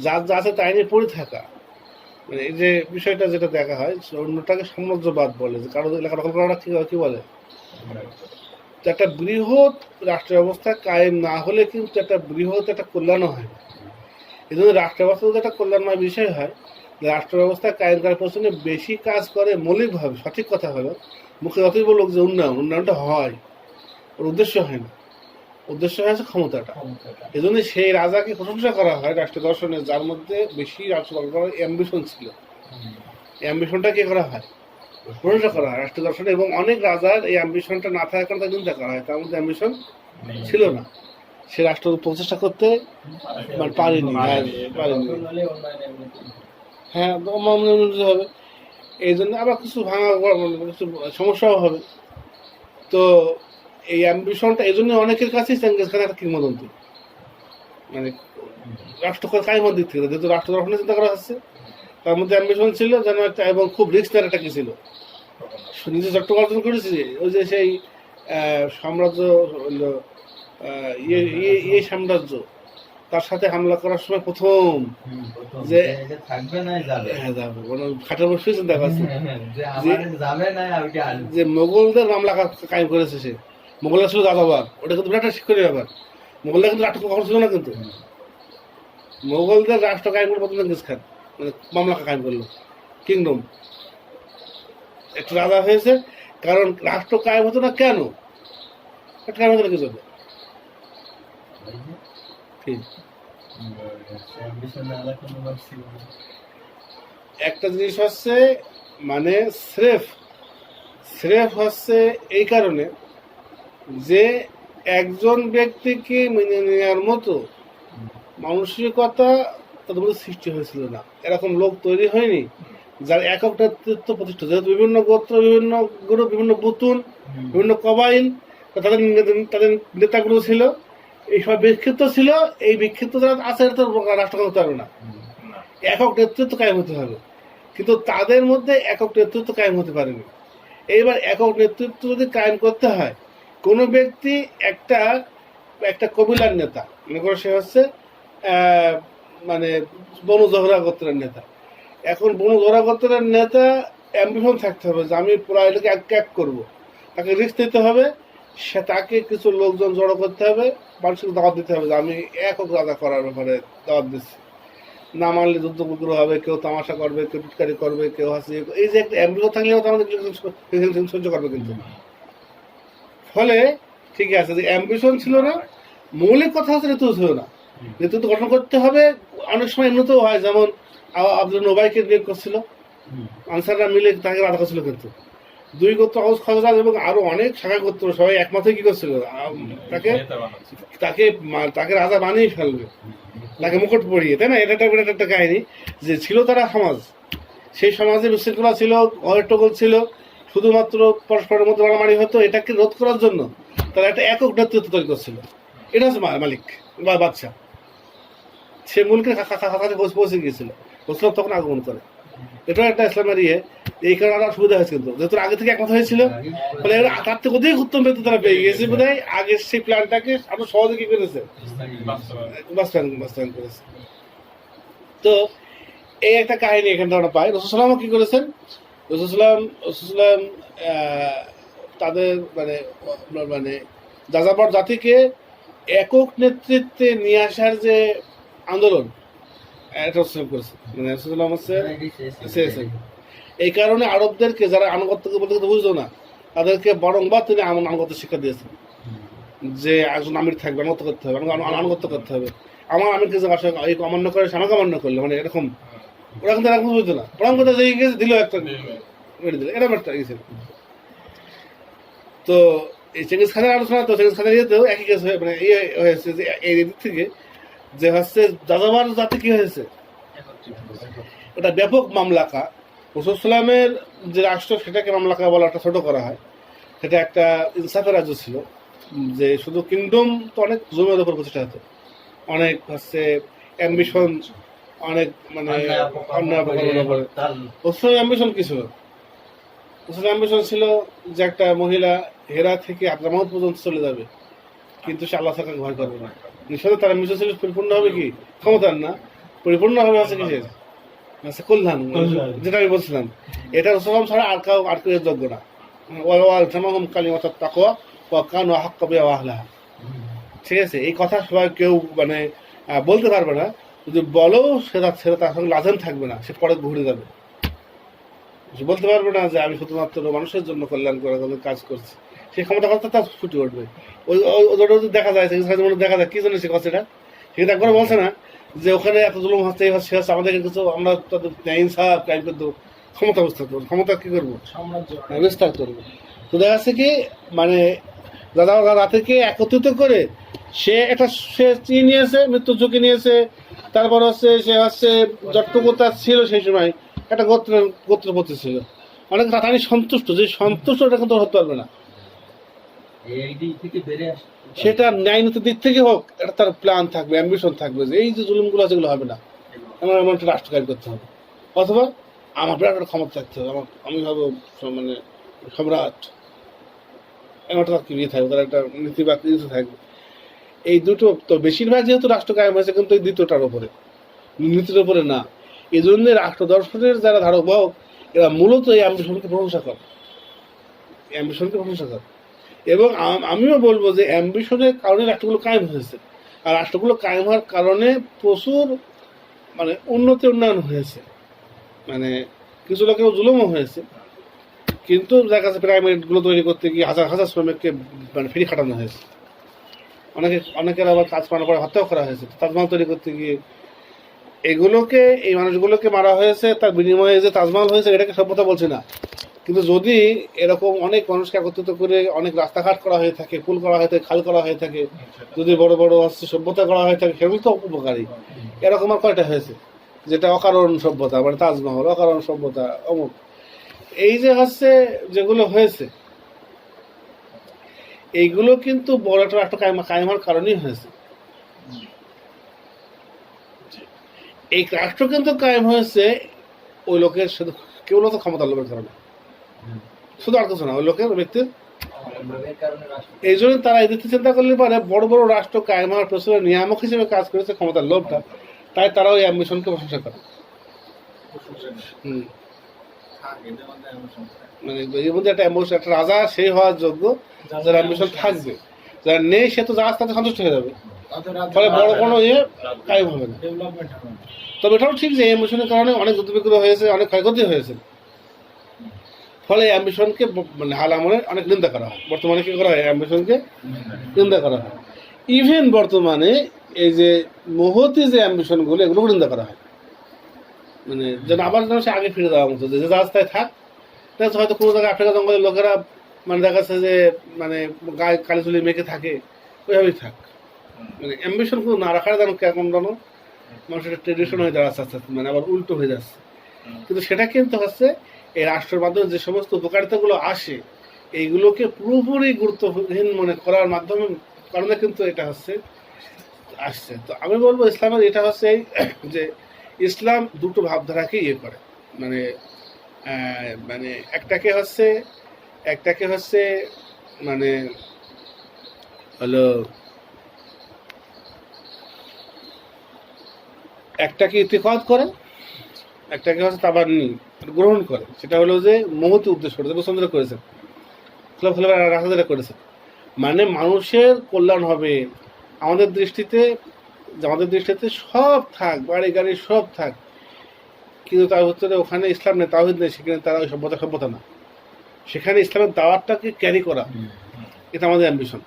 যার যা আছে তাই নিয়ে পড়ে থাকা, মানে এই যে বিষয়টা যেটা দেখা হয় অন্যটাকে সাম্রাজ্যবাদ বলে, যে কারো এলাকা দখল করাটা কি বলে। তো একটা বৃহৎ রাষ্ট্র ব্যবস্থা কায়েম না হলে কিন্তু একটা বৃহৎ একটা কল্যাণও হয় না। এই জন্য রাষ্ট্র ব্যবস্থা যদি একটা কল্যাণময় বিষয় হয়, রাষ্ট্র ব্যবস্থা কায়েম করার পেছনে বেশি কাজ করে মৌলিকভাবে, সঠিক কথা হলো মুখে যতই বলুক যে উন্নয়নটা হয়, ওর উদ্দেশ্য হয় না, উদ্দেশ্য হয়েছে ক্ষমতাটা। এই জন্য সেই রাজাকে প্রশংসা করা হয় রাষ্ট্র দর্শনে, যার মধ্যে বেশি রাষ্ট্র দখল করার অ্যাম্বিশন ছিল। অ্যাম্বিশনটা কে করা হয়, প্রশংসা করা হয় রাষ্ট্র দর্শনে, এবং অনেক রাজার এই অ্যাম্বিশনটা না থাকার কারণে চিন্তা করা হয়, তার মধ্যে অ্যাম্বিশন ছিল না, সে রাষ্ট্র প্রচেষ্টা করতে মানে পারেনি। হ্যাঁ, হবে, এই জন্য আবার কিছু ভাঙা কিছু সমস্যাও হবে। তো এই অ্যাম্বিশনটা এই জন্য অনেকের কাছেই চেঙ্গিস খান একটা কিংবদন্তি, মানে রাষ্ট্র কায়েমের দিক থেকে, যেহেতু রাষ্ট্র দর্শনে চিন্তা করা হচ্ছে, তার মধ্যে অ্যাম্বিশন ছিল যেন একটা, এবং খুব রিস্ক নেওয়ার একটা কি ছিল, নিজে চট্ট অর্জন করেছে, ওই যে সেই সাম্রাজ্য ইয়ে সাম্রাজ্য, তার সাথে হামলা করার সময় প্রথম যে খাটের বসে চিন্তা করছে যে মোগলদের মামলা কায়েম করেছে, সে মোগলরা ছিল যাযাবর, ওটা কিন্তু বিরাট শিক্ষণীয় ব্যাপার। মোগলরা কিন্তু রাষ্ট্র কখনো ছিল না, কিন্তু মোগলদের রাষ্ট্র কায়েম করে প্রথম চেঙ্গিস খান মানে মামলা কায়েম করলো, কিংডম একটা রাজা হয়েছে, কারণ রাষ্ট্র কায়েম হতো না কেন, কায়েম হতো না কিছু একটা জিনিস হচ্ছে মানে স্রেফ স্রেফ হচ্ছে এই কারণে যে একজন ব্যক্তিকে মেনে নেওয়ার মতো মানসিকতা তাদের মধ্যে সৃষ্টি হয়েছিল না, এরকম লোক তৈরি হয়নি যার একক নেতৃত্ব প্রতিষ্ঠা। যেহেতু বিভিন্ন গোত্র, বিভিন্ন গ্রুপ, বিভিন্ন বুতুন, বিভিন্ন কবাইল, তাদের তাদের নেতাগুলো ছিল, এই সব বিক্ষিপ্ত ছিল। এই বিক্ষিপ্ত যারা আছে তো রাষ্ট্র করতে পারবে না, একক নেতৃত্ব কায়েম হতে হবে। কিন্তু তাদের মধ্যে একক নেতৃত্ব কায়েম হতে পারেনি। এইবার একক নেতৃত্ব যদি কায়েম করতে হয়, কোনো ব্যক্তি একটা একটা কবিলার নেতা, মনে করো সে হচ্ছে মানে বনু জহরা গোত্রের নেতা। এখন বনু জহরা গোত্রের নেতা অ্যাম্বিশন থাকতে হবে যে আমি পুরো এটাকে এক করবো, তাকে রিস্ক দিতে হবে, সে তাকে কিছু লোকজন জড়ো করতে হবে, মানুষকে দাওয়াত দিতে হবে যে আমি একক রাজা করার ব্যাপারে দাওয়াত দিচ্ছি। না মানলে যুদ্ধ বিগ্রহ হবে, কেউ তামাশা করবে, কেউ টুটকারি করবে, কেউ হাসি, এই যে একটা অ্যাম্বিশন থাকলে আমাদের সহ্য করবে। কিন্তু ফলে ঠিক আছে যে অ্যাম্বিশন ছিল না, মৌলিক কথা হচ্ছে নেতৃত্ব ছিল না। নেতৃত্ব গঠন করতে হবে। অনেক সময় এমনিতেও হয়, যেমন আব্দুল নোবাইকে নিয়োগ করছিল, আনসাররা মিলে তাকে রাজা করছিল। কিন্তু দুই গোত্র আউস খাজরাজ এবং আরো অনেক শাখা গোত্র সবাই একমাত্র কি করছিল, তাকে তাকে তাকে রাজা বানিয়ে ফেলবে, তাকে মুকুট পরিয়ে, তাই না? এটা একটা কাহিনী যে ছিল তারা সমাজ, সেই সমাজে বিশৃঙ্খলা ছিল, অহট্টগোল ছিল, শুধুমাত্র পরস্পরের মধ্যে মারামারি হতো। এটাকে রোধ করার জন্য তারা একটা একক নেতৃত্ব তৈরি করছিল। এটা হচ্ছে মালিক বা বাদশা, সে মূলকে কাছে পৌঁছে গিয়েছিল, মুসলিম তখন আগমন করে। এটা একটা ইসলামের ইয়ে, এই কারণে আরো সুবিধা হয়েছে। কিন্তু যেহেতু আগে থেকে একমত হয়েছিল, ফলে তার থেকে অধিক উত্তম ব্যক্তি তারা পেয়ে গিয়েছে বোধ হয়। আগের সেই প্ল্যানটাকে আরো সহজে কি করেছে, বাস্তবায়ন করেছে। তো এই একটা কাহিনী এখানে আমরা পাই। রসুলামও কি করেছেন, রসুলাম তাদের মানে মানে যাযাবর জাতিকে একক নেতৃত্বে নিয়ে আসার যে আন্দোলন, এটা করেছে, মানে রসুলাম হচ্ছে এই কারণে আরবদেরকে যারা আনুগত্যকে বলতে বুঝতো না, তাদেরকে বরংবার তিনি আনুগত্য শিক্ষা দিয়েছেন যে একজন আমির থাকবে, আনুগত্য করতে হবে, আনুগত্য করতে হবে। আমার আমিরকে যে বাসা এই অমান্য করে সে আমাকে অমান্য করলে, মানে এরকম ওরা কিন্তু এরকম বুঝতো না। বরং কথা যে গেছে দিল একটা দিল, এরকম একটা গেছে। তো এই চেঙ্গিস খানের আলোচনা, তো চেঙ্গিস খানের ইয়েতেও একই কেস মানে ইয়ে হয়েছে যে এই দিক থেকে যে হচ্ছে যাযাবর জাতি কি হয়েছে, এটা ব্যাপক মামলাকা। রসুলামের যে রাষ্ট্র সেটাকে মামলাকা বলা একটা ছোট করা হয়। সেটা একটা ইনসাফের রাজ্য ছিল, যে শুধু কিংডম তো অনেক জমির উপর প্রতিষ্ঠা হতো, অনেক হচ্ছে অ্যাম্বিশন, অনেক মানে অন্যায় রসুলের অ্যাম্বিশন কি ছিল? রসুলের অ্যাম্বিশন ছিল যে একটা মহিলা হেরা থেকে আদ্রামাউত পর্যন্ত চলে যাবে, কিন্তু সে আল্লাহ তাকে ভয় করবে না। নিঃসন্দেহে তার অ্যাম্বিশন ছিল পরিপূর্ণ হবে কি ক্ষমতার না, পরিপূর্ণ হবে আছে কিসের, কল্যাণ, যেটা আমি বলছিলাম। এটা রসুলাম ছাড়া আর কেউ যোগ্য না। ঠিক আছে, এই কথা সবাই কেউ মানে বলতে পারবে না। যদি বলো সেটা তার সঙ্গে লাজেন থাকবে না, সে পরে ঘুরে যাবে। বলতে পারবে না যে আমি শুধুমাত্র মানুষের জন্য কল্যাণ করার জন্য কাজ করছি, সেই ক্ষমতা কথা তার ফুটে উঠবে। ওই দেখা যায় দেখা যায় কি জন্য সে কথাটা, সেটা একবার বলছে না যে ওখানে এত জুলুম হচ্ছে, আমাদেরকে কিছু আমরা ইনসাফ কায়েম করে দেবো, ক্ষমতা বিস্তার করবো, ক্ষমতা কি করবো, বিস্তার করবো। তো দেখা যাচ্ছে কি মানে রাতেকে একত্রিত করে সে একটা সে নিয়েছে, মৃত্যু ঝুঁকি নিয়েছে। তারপর হচ্ছে সে হচ্ছে যতটুকু তার ছিল সেই সময় একটা গোত্রপতি ছিল, অনেক তাড়াতাড়ি সন্তুষ্ট, যে সন্তুষ্ট এটা কিন্তু হতে পারবে না। সেটা ন্যায়নীতির দিক থেকে হোক, এটা তার প্ল্যান থাকবে, অ্যাম্বিশন থাকবে যে এই যে জুলুমগুলো আছে এগুলো হবে না, আমার এমন একটা রাষ্ট্র কায়েম করতে হবে, অথবা আমার বিরাট একটা ক্ষমতা থাকতে হবে, আমি ভাবো মানে সম্রাট, এমন একটা ইয়ে থাকবে, তার একটা নীতি বা কিছু থাকবে। এই দুটো তো বেশিরভাগ যেহেতু রাষ্ট্র কায়েম হয়েছে কিন্তু এই দ্বিতীয়টার উপরে, নীতির উপরে না। এই জন্য রাষ্ট্র দর্শনের যারা ধারক বাহক, এরা মূলত এই অ্যাম্বিশনকে প্রশংসা করে, এবং আমিও বলবো যে অ্যাম্বিশনের কারণে রাষ্ট্রগুলো কায়েম হয়েছে। আর রাষ্ট্রগুলো কায়েম হওয়ার কারণে প্রচুর মানে উন্নয়ন হয়েছে, মানে কিছু লোকের জুলুমও হয়েছে। কিন্তু দেখা যাচ্ছে প্রাইমারিগুলো তৈরি করতে গিয়ে হাজার হাজার শ্রমিককে মানে ফ্রি খাটানো হয়েছে। অনেকের আবার কাজ করার পরে হত্যাও করা হয়েছে। তাজমহল তৈরি করতে গিয়ে এগুলোকে, এই মানুষগুলোকে মারা হয়েছে, তার বিনিময়ে যে তাজমহল হয়েছে এটাকে সভ্যতা বলছি না, কিন্তু যদি এরকম অনেক মানুষকে একত্রিত করে অনেক রাস্তাঘাট করা হয়ে থাকে, পুল করা হয়ে থাকে, খাল করা হয়ে থাকে, যদি বড় বড় হচ্ছে সভ্যতা করা হয়ে থাকে, সেগুলো তো উপকারী। এরকম আর কয়টা হয়েছে যেটা অকারণ সভ্যতা, মানে তাজমহল অকারণ সভ্যতা অমুক, এই যে হচ্ছে যেগুলো হয়েছে এইগুলো কিন্তু বড় একটা রাষ্ট্র কায়েমার কারণেই হয়েছে। এই রাষ্ট্র কিন্তু কায়েম হয়েছে ওই লোকের শুধু কেবল তো ক্ষমতা লোকের কারণে, শুধু আর কিছু না, ওই লোকের ব্যক্তির। এই জন্য তারা এই দিকে চিন্তা করলে পারে বড় বড় রাষ্ট্র কায়েম হওয়ার পেছনে নিয়ামক হিসেবে কাজ করেছে ক্ষমতার লোভটা, তাই তারা ওই অ্যাম্বিশনকে প্রশংসা করে। মানে এর মধ্যে একটা অ্যাম্বিশন, একটা রাজা সেই হওয়ার যোগ্য যার অ্যাম্বিশন থাকবে, যার নেই সে তো যার তাতে সন্তুষ্ট হয়ে যাবে, ফলে বড় কোনো ইয়ে কায়েম হবে না। তবে এটাও ঠিক যে অ্যাম্বিশনের কারণে অনেক যুদ্ধ বিগ্রহ হয়েছে, অনেক ক্ষয়ক্ষতি হয়েছে, ফলে অ্যাম্বিশনকে মানে হাল আমলে অনেক নিন্দা করা হয়। বর্তমানে কি করা হয়, অ্যাম্বিশনকে নিন্দা করা হয়। ইভেন বর্তমানে এই যে মহতি যে অ্যাম্বিশনগুলো এগুলো নিন্দা করা হয়, মানে যেন আবার যেন সে আগে ফিরে দেওয়ার মতো, যে রাস্তায় থাক, হয়তো কোনো জায়গায় আফ্রিকা জঙ্গলের লোকেরা মানে দেখা যাচ্ছে যে মানে গায়ে কালি চুলি মেখে থাকে, ওইভাবেই থাক, মানে অ্যাম্বিশন কোনো না রাখার যেন কেমন যেন মানুষের ট্রেডিশন হয়ে যাচ্ছে আস্তে আস্তে, মানে আবার উল্টো হয়ে যাচ্ছে। কিন্তু সেটা কিন্তু হচ্ছে এই রাষ্ট্রের মাধ্যমে যে সমস্ত উপকারিতাগুলো আসে এইগুলোকে পুরোপুরি গুরুত্বহীন মনে করার মাধ্যমে কারণে কিন্তু এটা হচ্ছে আসছে। তো আমি বলবো ইসলামের এটা হচ্ছে এই যে ইসলাম দুটো ভাবধারাকে ইয়ে করে, মানে মানে একটাকে হচ্ছে মানে হলো একটাকে ইতিকাদ করে, একটাকে হচ্ছে তাবান্নি গ্রহণ করে। সেটা হলো যে মহতি উদ্দেশ্যটা পছন্দ করেছেন, রাস্তা করেছেন, মানে মানুষের কল্যাণ হবে। আমাদের দৃষ্টিতে সব থাক, বাড়ি গাড়ি সব থাক, কিন্তু তার ভিতরে ওখানে ইসলাম নেই, তাওহীদ নেই, সেখানে তারা ওই সভ্যতা না, সেখানে ইসলামের দাওয়াতটাকে ক্যারি করা, এটা আমাদের অ্যাম্বিশন।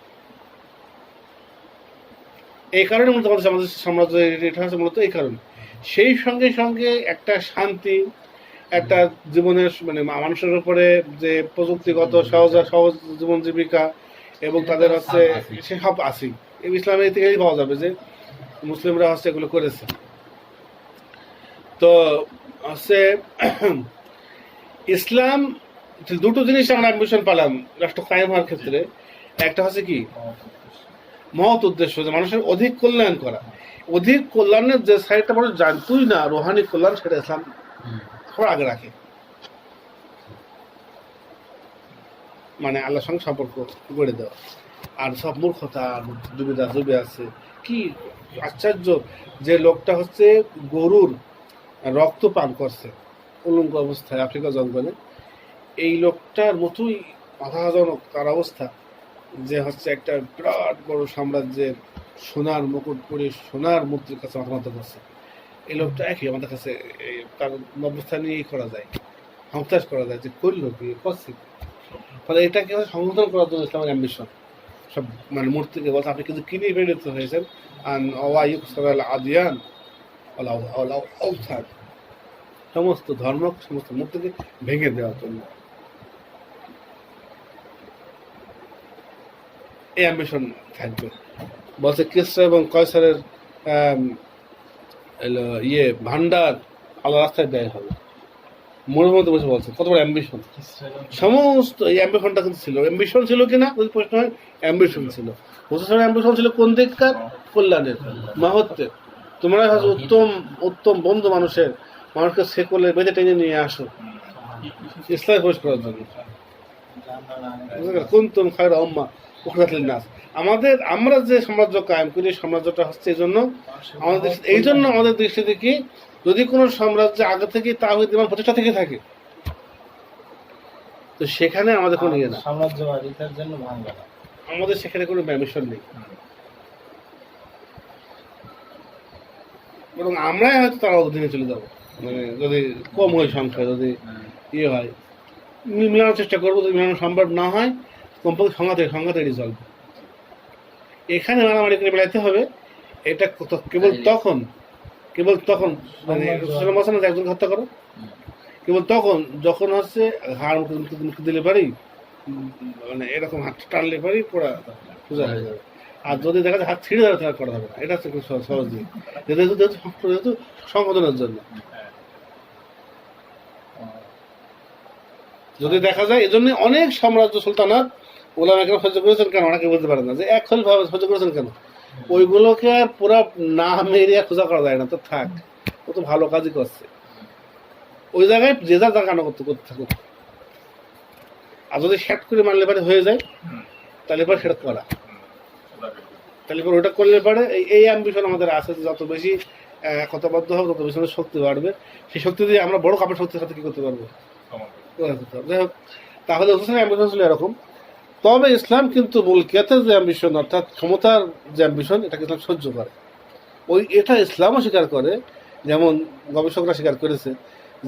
এই কারণে মূলত আমাদের সাম্রাজ্য এটা হচ্ছে মূলত এই কারণে। সেই সঙ্গে সঙ্গে একটা শান্তি, একটা জীবনের মানে মানুষের উপরে যে প্রযুক্তিগত সহজ জীবন জীবিকা এবং তাদের হচ্ছে সে সব আছে এই ইসলামের থেকেই পাওয়া যাবে যে মুসলিমরা হচ্ছে এগুলো করেছে। তো হচ্ছে ইসলাম দুটো জিনিস আমরা অ্যাম্বিশন পেলাম রাষ্ট্র কায়েম হওয়ার ক্ষেত্রে। একটা হচ্ছে কি মহৎ উদ্দেশ্য, যে মানুষের অধিক কল্যাণ করা, অধিক কল্যাণের যে সাইডটা মানুষ জানতোই না, রোহানি কল্যাণ, সেটা ইসলাম সবার আগে রাখে। মানে আল্লাহর সঙ্গে সম্পর্ক গড়ে দেওয়া, আর সব মূর্খতা ডুবে আছে। কি আশ্চর্য যে লোকটা হচ্ছে গরুর রক্ত পান করছে উলঙ্গ অবস্থায় আফ্রিকা জঙ্গলে, এই লোকটার মতোই বাধাজনক তার অবস্থা, যে হচ্ছে একটা বিরাট বড় সাম্রাজ্যের সোনার মুকুট পরে সোনার মূর্তির কাছে মাথা করছে। এই লোকটা একই আমাদের কাছে তার অবস্থা নিয়েই করা যায়, সংস্থাস করা যায় যে করলো কি করছে। ফলে এটাকে সংশোধন করার জন্য ইসলামের অ্যাম্বিশন সব, মানে মূর্তিকে বলছে আপনি কিন্তু কিনে বেরিত হয়েছেন আদিয়ান সমস্ত ধর্ম সমস্ত মূর্তিকে ভেঙে দেওয়ার জন্য এই অ্যাম্বিশন থাকবে। বলছে কিসরা এবং কয়সারের ভান্ডার আল্লাহ রাস্তায় দেয় হবে, মনের মধ্যে বসে বলছে কত বড় অ্যাম্বিশন। সমস্ত এই অ্যাম্বিশনটা কিন্তু ছিল, অ্যাম্বিশন ছিল কিনা যদি প্রশ্ন হয়, অ্যাম্বিশন ছিল। অ্যাম্বিশন ছিল কোন দিককার? কল্যাণের, মহত্বের। তোমরা উত্তম বন্ধু মানুষকে সেকলে বেঁধে টেনে নিয়ে আসো ইসলামে প্রবেশ করার জন্য। কুনতুম খায়রা উম্মাহ উখরিজাত লিন-নাস। আমরা যে সাম্রাজ্য কায়েম করি, সাম্রাজ্যটা হচ্ছে আমাদের দৃষ্টিতে কি, যদি কোনো সাম্রাজ্য আগে থেকে তাওহীদ ঈমান প্রতিষ্ঠা থেকে থাকে, তো সেখানে আমাদের কোনো ইয়ে না, সাম্রাজ্যবাদীদের জন্য ভাঙা, আমাদের সেখানে কোনো অ্যাম্বিশন নেই, বরং আমরাই হয়তো তারা অধীনে চলে যাবো। মানে যদি কম হয় সংখ্যা, যদি ইয়ে হয় মেলানোর চেষ্টা করবো, যদি মেলানো সম্ভব না হয় কমপক্ষে সংঘাত এড়িয়ে চলবে। এখানে মারামারি করে বেড়াইতে হবে, এটা কেবল তখন মানে একজন হত্যা করো, কেবল তখন যখন হচ্ছে হাড় মুখে দিলে পারি, মানে এরকম হাত টানলে পারি পুরা সোজা হয়ে যাবে। আর যদি দেখা যায় হাত ছিঁড়ে যাবে তাহলে করা হবে না, এটা হচ্ছে খুব সহজ দিক, যেহেতু সংশোধনের জন্য। যদি দেখা যায় এজন্য অনেক সাম্রাজ্য সুলতানাত ওলামা কেন সহ্য করেছেন কেন অনেকে বলতে পারে না যে এক খলিফা সহ্য করেছেন কেন, ওইগুলোকে আর পুরা না মেরিয়া খোঁজা করা যায় না, তো থাক, ও তো ভালো কাজই করছে, ওই জায়গায় যে যা জায়গা না করতে থাকুক। আর যদি সেট করে মানলে পারে হয়ে যায়, তাহলে পরে সেটা করা, তাহলে পরে ওটা করলে পারে এই অ্যাম্বিশন আমাদের আছে, যত বেশি একতাবদ্ধ হবে তত বেশি আমাদের শক্তি বাড়বে, সেই শক্তি দিয়ে আমরা বড় কাপড় শক্তির সাথে কি করতে পারবো। যাই হোক, তাহলে হোসেন অ্যাম্বিশন ছিল এরকম। তবে ইসলাম কিন্তু মুলকিয়াতের যে অ্যাম্বিশন অর্থাৎ ক্ষমতার যে অ্যাম্বিশন, এটাকে ইসলাম সহ্য করে, এটা ইসলামও স্বীকার করে, যেমন গবেষকরা স্বীকার করেছে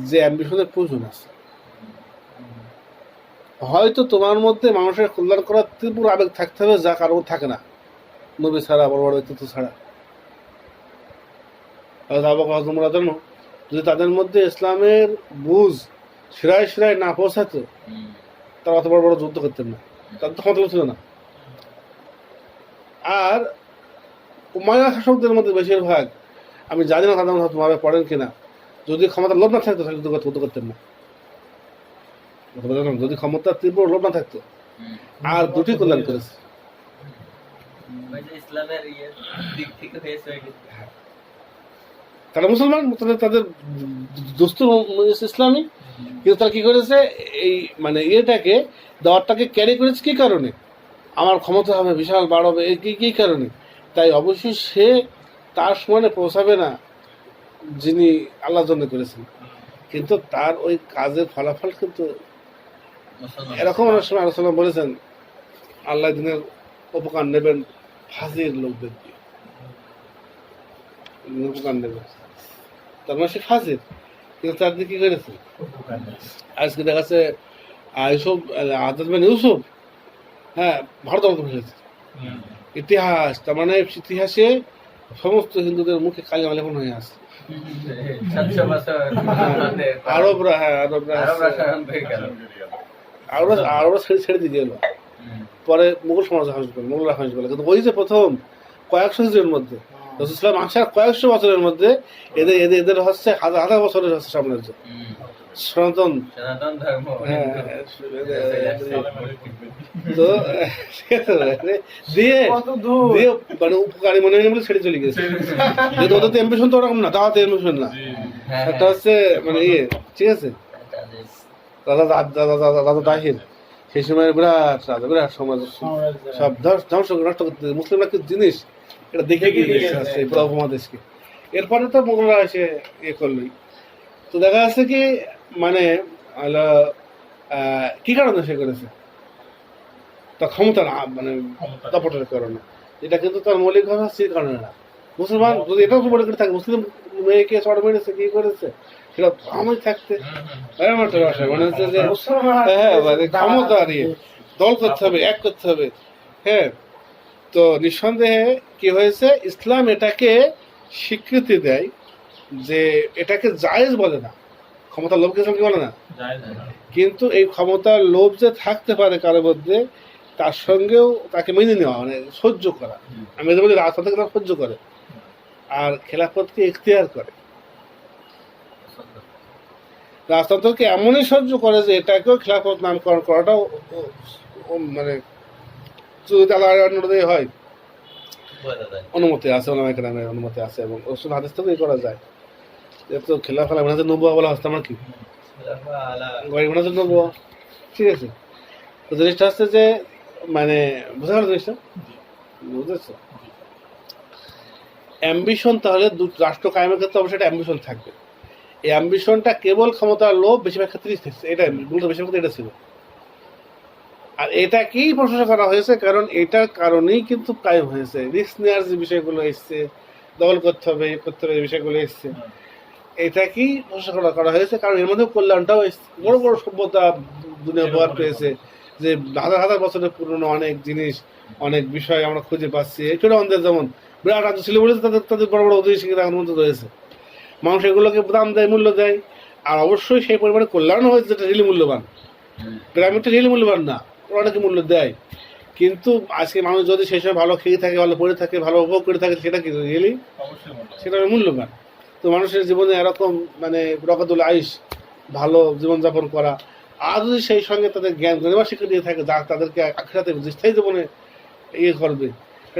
যে অ্যাম্বিশনের প্রয়োজন আছে। হয়তো তোমার মধ্যে মানুষের কল্যাণ করার তীব্র আবেগ থাকতে হবে, যা কারো থাকে না, নবী ছাড়া, বড় বড় ব্যক্তিত্ব ছাড়া। তোমরা জানো, যদি তাদের মধ্যে ইসলামের বুঝ শিরায় শিরায় না পৌঁছাতো, তারা অত বড় বড় যুদ্ধ করতেন না, তাদের তো ক্ষমতা ছিল না। আর উমাইয়া শাসকদের মধ্যে বেশিরভাগ, আমি জানি না তাদের মধ্যে তোমার পড়েন কিনা, যদি ক্ষমতার লোভ না থাকতো তাহলে যুদ্ধ করতেন না। যদি ক্ষমতার তীব্র লোভ না থাকতো, আর দুটি কল্যাণ করেছে। তারা মুসলমান, তাদের দস্তুর ইসলামী, কিন্তু তারা কি করেছে, এই মানে ইয়েটাকে দাওয়াতটাকে ক্যারি করেছে কি কারণে, আমার ক্ষমতা হবে, বিশাল বাড়বে, কি কারণে, তাই অবশ্যই সে তার সমানে পৌঁছাবে না যিনি আল্লাহর জন্য করেছেন, কিন্তু তার ওই কাজের ফলাফল কিন্তু এরকম। অনেক সময় আলোচনা বলেছেন আল্লাহ দিনের উপকার নেবেন ফাজির লোকদের দিয়ে, উপকার নেবেন, তার মানে সে ফাজির, কিন্তু তার দিয়ে কি করেছে। আজকে দেখা যাচ্ছে ইউসুফ, আজাদ বিন ইউসুফ, হ্যাঁ, ভারত ফেলেছে ইতিহাস, তার মানে ইতিহাসে সমস্ত হিন্দুদের মুখে কালি মালেপন হয়ে আছে। আরবরা ছেড়ে দিয়ে গেল, পরে মুঘল সমাজ মোগলরা হাস গেল, কিন্তু ওই যে প্রথম কয়েকশো হিজড়ির মধ্যে ইসলাম আসার কয়েকশো বছরের মধ্যে এদের হচ্ছে হাজার বছরের হচ্ছে সাম্রাজ্য, সনাতন ধর্ম। তো দিয়ে মানে উপকারী মনে হয় ছেড়ে চলে গেছে, যেহেতু ওদের তো এম্বিশন তো ওরকম না, তাহলে এম্বিশন না, একটা হচ্ছে মানে ঠিক আছে। রাজা দাহির সেই সময় বিরাট রাজা, বিরাট সমাজ, সব ধ্বংস নষ্ট করতে মুসলিমরা কি জিনিস এটা দেখে গিয়েছে উপমহাদেশকে। এরপরে তো মোগলরা এসে করলোই, তো দেখা যাচ্ছে কি মানে কি কারণে সে করেছে, তার ক্ষমতা মানে দাপটের কারণে, এটা কিন্তু তার মৌলিক ভাবে সেই কারণে না। মুসলমান যদি এটাও মনে করে থাকে মুসলিম মেয়েকে চড় মেরেছে, কি করেছে, সেটা আমি থাকতে মানে হচ্ছে যে হ্যাঁ মানে ক্ষমতা নিয়ে দল করতে হবে, এক করতে হবে। হ্যাঁ, তো নিঃসন্দেহে কি হয়েছে, ইসলাম এটাকে স্বীকৃতি দেয় যে এটাকে জায়েজ বলে না, ক্ষমতার লোভকে ইসলাম কি বলে না, কিন্তু এই ক্ষমতার লোভ যে থাকতে পারে কারোর মধ্যে, তার সঙ্গেও তাকে মেনে নেওয়া, মানে সহ্য করা। আমি বলি রাজতন্ত্রকে তারা সহ্য করে, আর খেলাফতকে এখতিয়ার করে। রাজতন্ত্রকে এমনই সহ্য করে যে এটাকেও খেলাফত নামকরণ করাটাও মানে হয়, অনুমতি আছে, অনুমতি আছে, এবং রসুল হাদিস থেকেই করা যায়। যেহেতু খেলাফত নবুয়া বলা হচ্ছে আমার কি নবুয়া, ঠিক আছে। তো জিনিসটা হচ্ছে যে মানে বোঝা গেল জিনিসটা, বুঝেছ। অ্যাম্বিশন তাহলে রাষ্ট্র কায়েমের ক্ষেত্রে অবশ্যই একটা অ্যাম্বিশন থাকবে। এই অ্যাম্বিশনটা কেবল ক্ষমতার লোভ বেশিরভাগ ক্ষেত্রেই, এটা বেশিরভাগ ক্ষেত্রে এটা ছিল। আর এটাকেই প্রশংসা করা হয়েছে, কারণ এটার কারণেই কিন্তু কায়েম হয়েছে। রিস্ক নেওয়ার যে বিষয়গুলো এসছে, দখল করতে হবে, এই বিষয়গুলো এসছে, এটাকেই প্রশংসা করা হয়েছে, কারণ এর মধ্যে কল্যাণটাও এসছে। বড় বড় সভ্যতা দুনিয়া উপহার পেয়েছে, যে হাজার হাজার বছরের পুরনো অনেক জিনিস, অনেক বিষয় আমরা খুঁজে পাচ্ছি। এই ফেরাউনদের যেমন বিরাট রাজ্য ছিল বলে তাদের তাদের বড় বড় অধিবেশী তাদের মধ্যে রয়েছে। মানুষ এগুলোকে দাম দেয়, মূল্য দেয়, আর অবশ্যই সেই পরিমাণে কল্যাণ হয়েছে, যেটা রিলি মূল্যবান। পিরামিডটা রিলি মূল্যবান না, ওরা অনেকে মূল্য দেয়, কিন্তু আজকে মানুষ যদি সেই সময় ভালো খেয়ে থাকে, ভালো পড়ে থাকে, ভালো উপভোগ করে থাকে, সেটা কি রিয়েলি সেটা মূল্যবান। তো মানুষের জীবনে এরকম মানে রকতুল আইস, ভালো জীবনযাপন করা, আর যদি সেই সঙ্গে তাদের জ্ঞান গরিমা শিক্ষা দিয়ে থাকে, যা তাদেরকে আখেরাতে স্থায়ী জীবনে ইয়ে করবে,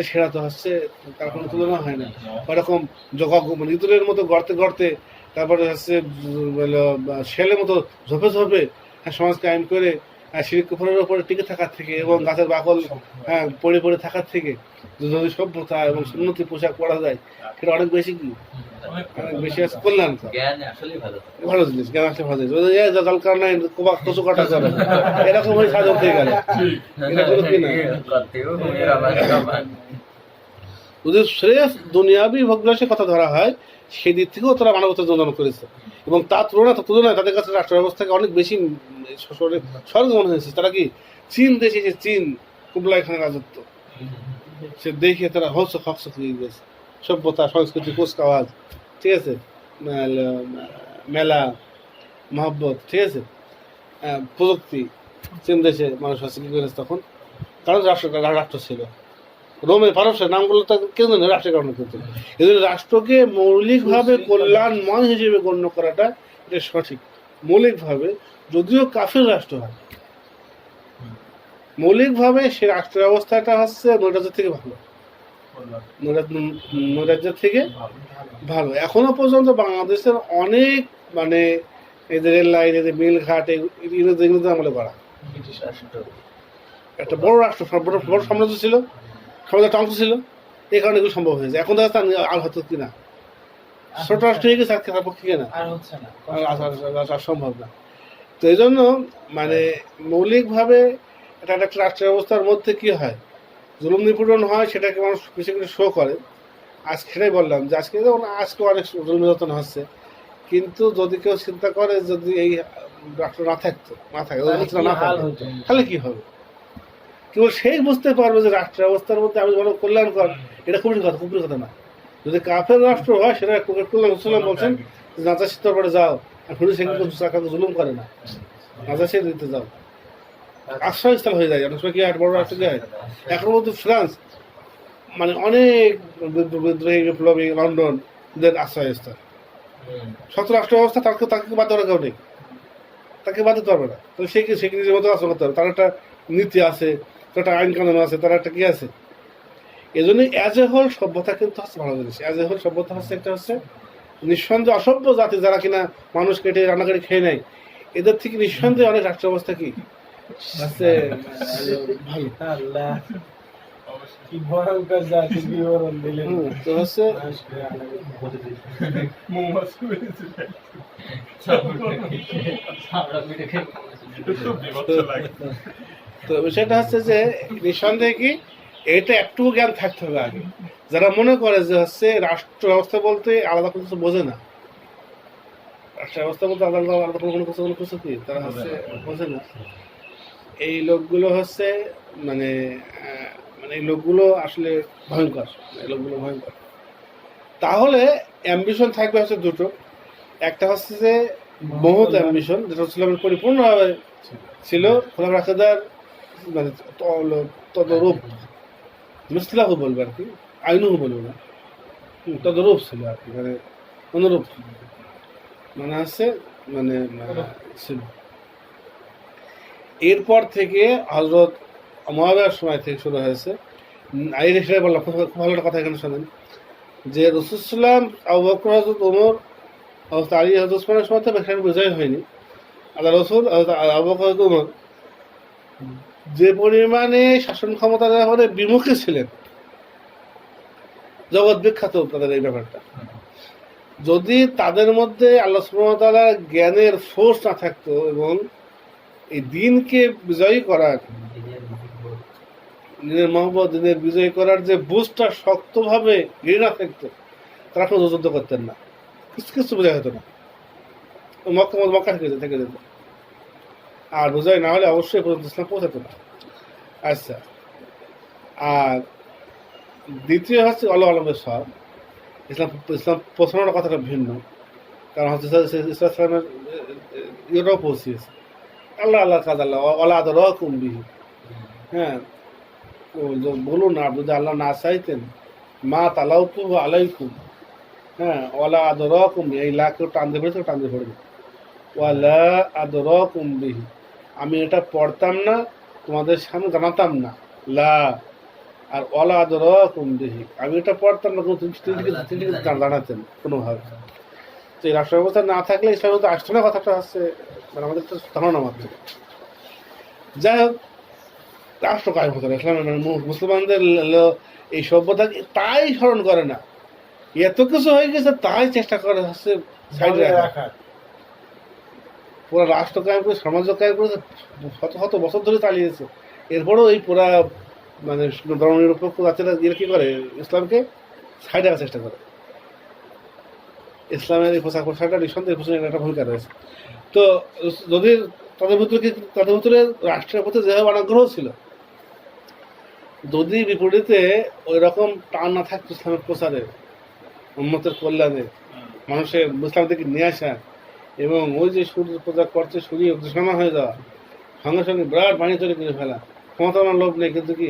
সেটা তো হচ্ছে তার কোনো তুলনা হয় না। ওরকম মানে ইঁদুরের মতো গড়তে গড়তে, তারপরে হচ্ছে শেলের মতো ঝোপে ঝোপে সমাজ কায়েম করে শিরিক কুফরের উপরে টিকে থাকার থেকে এবং গাছের বাকল পড়ে পড়ে থাকার থেকে যদি সভ্যতা এবং উন্নতি পোশাক পরা যায়, সেটা অনেক বেশি কি অনেক বেশি আছে কল্যাণকর, ভালো জিনিস। জ্ঞান আসলে ভালো জিনিস। দরকার নাই কচু কাটা করে এরকম হয়ে সাজা হয়ে গেল, এটা কোনো কি না। যদি শ্রেয় দুনিয়াবি ভোগবিলাসের কথা ধরা হয়, সেই দিক থেকেও তারা মানবতা যোজন করেছে, এবং তার তুলনায় তাদের কাছে রাষ্ট্র ব্যবস্থাকে অনেক বেশি স্বর্গ মনে হয়েছে। তারা কি চীন দেশে, যে চীন কুবলাই খানের রাজত্ব, সে দেখে তারা হকস হয়ে গেছে। সভ্যতা, সংস্কৃতি, কুচকাওয়াজ, ঠিক আছে, মেলা, মহব্বত, ঠিক আছে, প্রযুক্তি, চীন দেশে মানুষ হচ্ছে কি করেছে তখন, কারণ রাষ্ট্র ছিল। রোমে পারস্যের নামগুলো তো কেউ জানে রাষ্ট্রের কারণে, কিন্তু এই জন্য রাষ্ট্রকে মৌলিকভাবে কল্যাণময় হিসেবে গণ্য করাটা এটা সঠিক। মৌলিকভাবে, যদিও কাফির রাষ্ট্র হয়, মৌলিকভাবে সে রাষ্ট্র ব্যবস্থাটা হচ্ছে নৈরাজ্যের থেকে ভালো, নৈরাজ্যের থেকে ভালো। এখনো পর্যন্ত বাংলাদেশের অনেক মানে এদের রেল লাইন, এদের মিল ঘাট, এগুলো আমলে করা একটা বড় রাষ্ট্র, বড় সাম্রাজ্য ছিল, সাম্রাজ্য অংশ ছিল, এই কারণে এগুলো সম্ভব হয়েছে। এখন দেখা যাচ্ছে আর হতো কিনা, ছোট রাষ্ট্র হয়ে গেছে, আর পক্ষে কিনা আর সম্ভব না। তো এই জন্য মানে মৌলিকভাবে এটা একটা রাষ্ট্র ব্যবস্থার মধ্যে কি হয়, জুলুম নিপীড়ন হয়, সেটাকে মানুষ বেশি করে শো করে। আজকে সেটাই বললাম যে আজকে অনেক জুলুম নির্যাতন হচ্ছে, কিন্তু যদি কেউ চিন্তা করে যদি এই রাষ্ট্র না থাকে তাহলে কি হবে, কেবল সেই বুঝতে পারবে যে রাষ্ট্র ব্যবস্থার মধ্যে আমি বড় কল্যাণকর, এটা কুপুরি কথা না। যদি কাফের রাষ্ট্র হয়, সেটা কল্যাণ বলছেন, নাজাসির দরবারে যাও, আর পুলিশ কাউকে জুলুম করে না, নাজাসি দিতে যাও, আশ্রয়স্থল হয়ে যায়। অনেক সময় কি হয়, বড় রাষ্ট্র কি হয়, এখন মধ্যে ফ্রান্স মানে অনেক বিদ্রোহী বিপ্লবী লন্ডন দের আশ্রয়স্থল। শত রাষ্ট্র ব্যবস্থা তাকে বাধ্য করা কেউ নেই, তাকে বাধ্য পারবে না। তাহলে সে কি নিজের মতো আশ্রয় করতে হবে, তার একটা নীতি আছে, তার একটা আইন কানুন আছে, তার একটা কি আছে। এই জন্য অ্যাজ এ হোল সভ্যতা কিন্তু হচ্ছে ভালো জিনিস। অ্যাজ এ হোল সভ্যতা হচ্ছে একটা হচ্ছে নিঃসন্দেহে অসভ্য জাতি যারা কিনা মানুষ কেটে রান্না করে খেয়ে নেয়, এদের থেকে নিঃসন্দেহে অনেক রাষ্ট্র ব্যবস্থা কি আছে ভালো। কি ভয়ঙ্কর জাতি বিবরণ দিলেন। তো হচ্ছে তো বিষয়টা হচ্ছে যে নিঃসন্দেহে কি এটা একটু জ্ঞান থাকতে হবে আগে। যারা মনে করে যে হচ্ছে রাষ্ট্র ব্যবস্থা বলতে আলাদা কিছু বোঝে না, রাষ্ট্র ব্যবস্থা বলতে আলাদা কোনো কিছু কি তারা হচ্ছে বোঝে না, এই লোকগুলো হচ্ছে মানে এই লোকগুলো আসলে ভয়ঙ্কর, এই লোকগুলো ভয়ঙ্কর। তাহলে অ্যাম্বিশন থাকবে হচ্ছে দুটো, একটা হচ্ছে যে বহুত অ্যাম্বিশন, যেটা হচ্ছে পরিপূর্ণভাবে ছিল খোলা রাখাদার মানে তদরূপ, মুসলাহু বলবে আর কি, আইনুহু বলবো না, তদরূপ ছিল আর কি, মানে অনুরূপ মানে আছে মানে ছিল। এরপর থেকে হযরত মুআবিয়ার সময় থেকে শুরু হয়েছে। সেটাই বললাম, খুব ভালো একটা কথা এখানে শোনেন যে রাসূল সাল্লাল্লাহু আলাইহি ওয়াসাল্লাম, আবু বকর, হযরত ওমর, হযরত আলী, হযরত ওসমানের সময় তো বেশি বোঝাই হয়নি। আল্লাহ রাসূল, আবু বকর, হযরত ওমর যে পরিমাণে শাসন ক্ষমতা ব্যবহারে বিমুখে ছিলেন, জগৎ বিখ্যাত তাদের এই ব্যাপারটা। যদি তাদের মধ্যে আল্লাহ সুবহানাহু ওয়া তাআলার জ্ঞানের ফোর্স না থাকতো এবং এই দিনকে বিজয়ী করার, দিনের মহব্বত, দিনের বিজয়ী করার যে বুঝটা শক্তভাবে ঘৃণা থাকতো, তারা কোনো যুদ্ধ করতেন না, কিছু বোঝা হতো না, মক্কা থেকে যেত। আর বোঝাই না হলে অবশ্যই পর্যন্ত ইসলাম পৌঁছাতো না। আচ্ছা, আর দ্বিতীয় হচ্ছে আল্লাহ আলমের সব ইসলাম ইসলাম পৌঁছানোর কথাটা ভিন্ন, কারণ হচ্ছে ইসলামের ইয়েটাও পৌঁছিয়েছে আল্লাহ আল্লাহ কাজ আল্লাহ আল্লাহ আদর কুম্বিহি। হ্যাঁ, বলুন না, যদি আল্লাহ না চাইতেন মা তালাউতু আলাইকুম, হ্যাঁ, ওয়ালা আদর কুম্বি, এই লা কেউ টান দিয়ে পড়েছে, টান দিয়ে পড়বে, ওয়ালা আদর কুম্বিহি, আমি এটা পড়তাম না, তোমাদের সামনে জানাতাম না, লা, আর ওয়ালা আদর কুম্বিহি, আমি এটা পড়তাম না, তিনি জানাতেন কোনোভাবে। তো এই রাষ্ট্র ব্যবস্থা না থাকলে ইসলামের মধ্যে আসতো না, কথাটা হচ্ছে মানে আমাদের তো ধারণা মাত্র। যাই হোক, রাষ্ট্র কায়েম হতো না, ইসলামের মানে মুসলমানদের এই সভ্যতা তাই স্মরণ করে না, এত কিছু হয়ে গেছে তাই চেষ্টা করে হচ্ছে সাইডে রাখা। পুরো রাষ্ট্র কায়েম করে, সমাজ কায়েম করেছে, শত শত বছর ধরে চালিয়েছে, এরপরেও এই পুরা মানে ধর্মনিরপেক্ষ জাতিরা কি করে, ইসলামকে সাইডে রাখার চেষ্টা করে। ইসলামের এই পোশাক পোশাকটা নিঃসন্দেহে পোশাকের একটা ভূমিকা রয়েছে। তো যদি তাদের ভিতরে রাষ্ট্রের প্রতি যেভাবে অনাগ্রহ ছিল, যদি বিপরীতে ওই রকম টান না থাকতো ইসলামের প্রচারে, উম্মতের কল্যাণে, মানুষের ইসলাম থেকে নিয়ে আসা, এবং ওই যে সূর্য পূজা করছে সূর্য দূষণা হয়ে যাওয়া, সঙ্গে সঙ্গে বিরাট বাণী তৈরি করে ফেলা, ক্ষমতার লোভ নেই, কিন্তু কি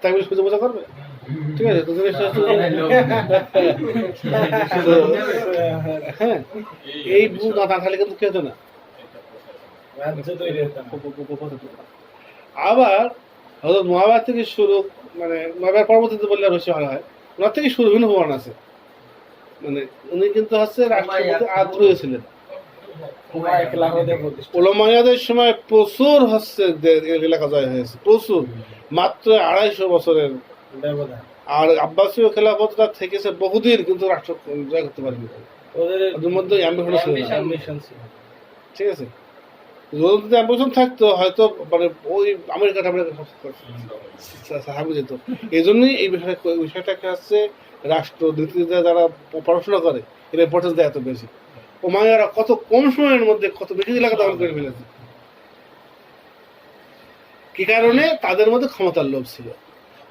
তাই বলে সূর্য পূজা করবে? ঠিক আছে, হ্যাঁ, এই বুঝ না থাকলে কিন্তু কেউ না। আবার হয়তো মহাভারত থেকে শুরু, মানে মহাভারত পরবর্তীতে বললে বেশি ভালো হয়, ওনার থেকে শুরু ভিন্ন প্রমাণ আছে, মানে উনি কিন্তু হচ্ছে রাষ্ট্রের প্রতি আগ্রহী ছিলেন। উলামায়াদের সময় প্রচুর হচ্ছে এলাকা জয় হয়েছে, প্রচুর, মাত্র 250 বছরের, আর আব্বাসীয় খেলাফতটা থেকেছে বহুদিন, কিন্তু রাষ্ট্র জয় করতে পারেনি, ওদের মধ্যে অ্যাম্বিশন ছিল। ঠিক আছে, যদি অ্যাম্বিশন থাকতো হয়তো মানে ওই আমেরিকাটা যেত। এই জন্যই এই বিষয়টাকে হচ্ছে রাষ্ট্র নীতিতে যারা পড়াশোনা করে এর ইম্পর্টেন্স দেয় এত বেশি। উমাইয়ারা কত কম সময়ের মধ্যে কত বেশি এলাকা দখল করে ফেলেছে, কি কারণে? তাদের মধ্যে ক্ষমতার লোভ ছিল,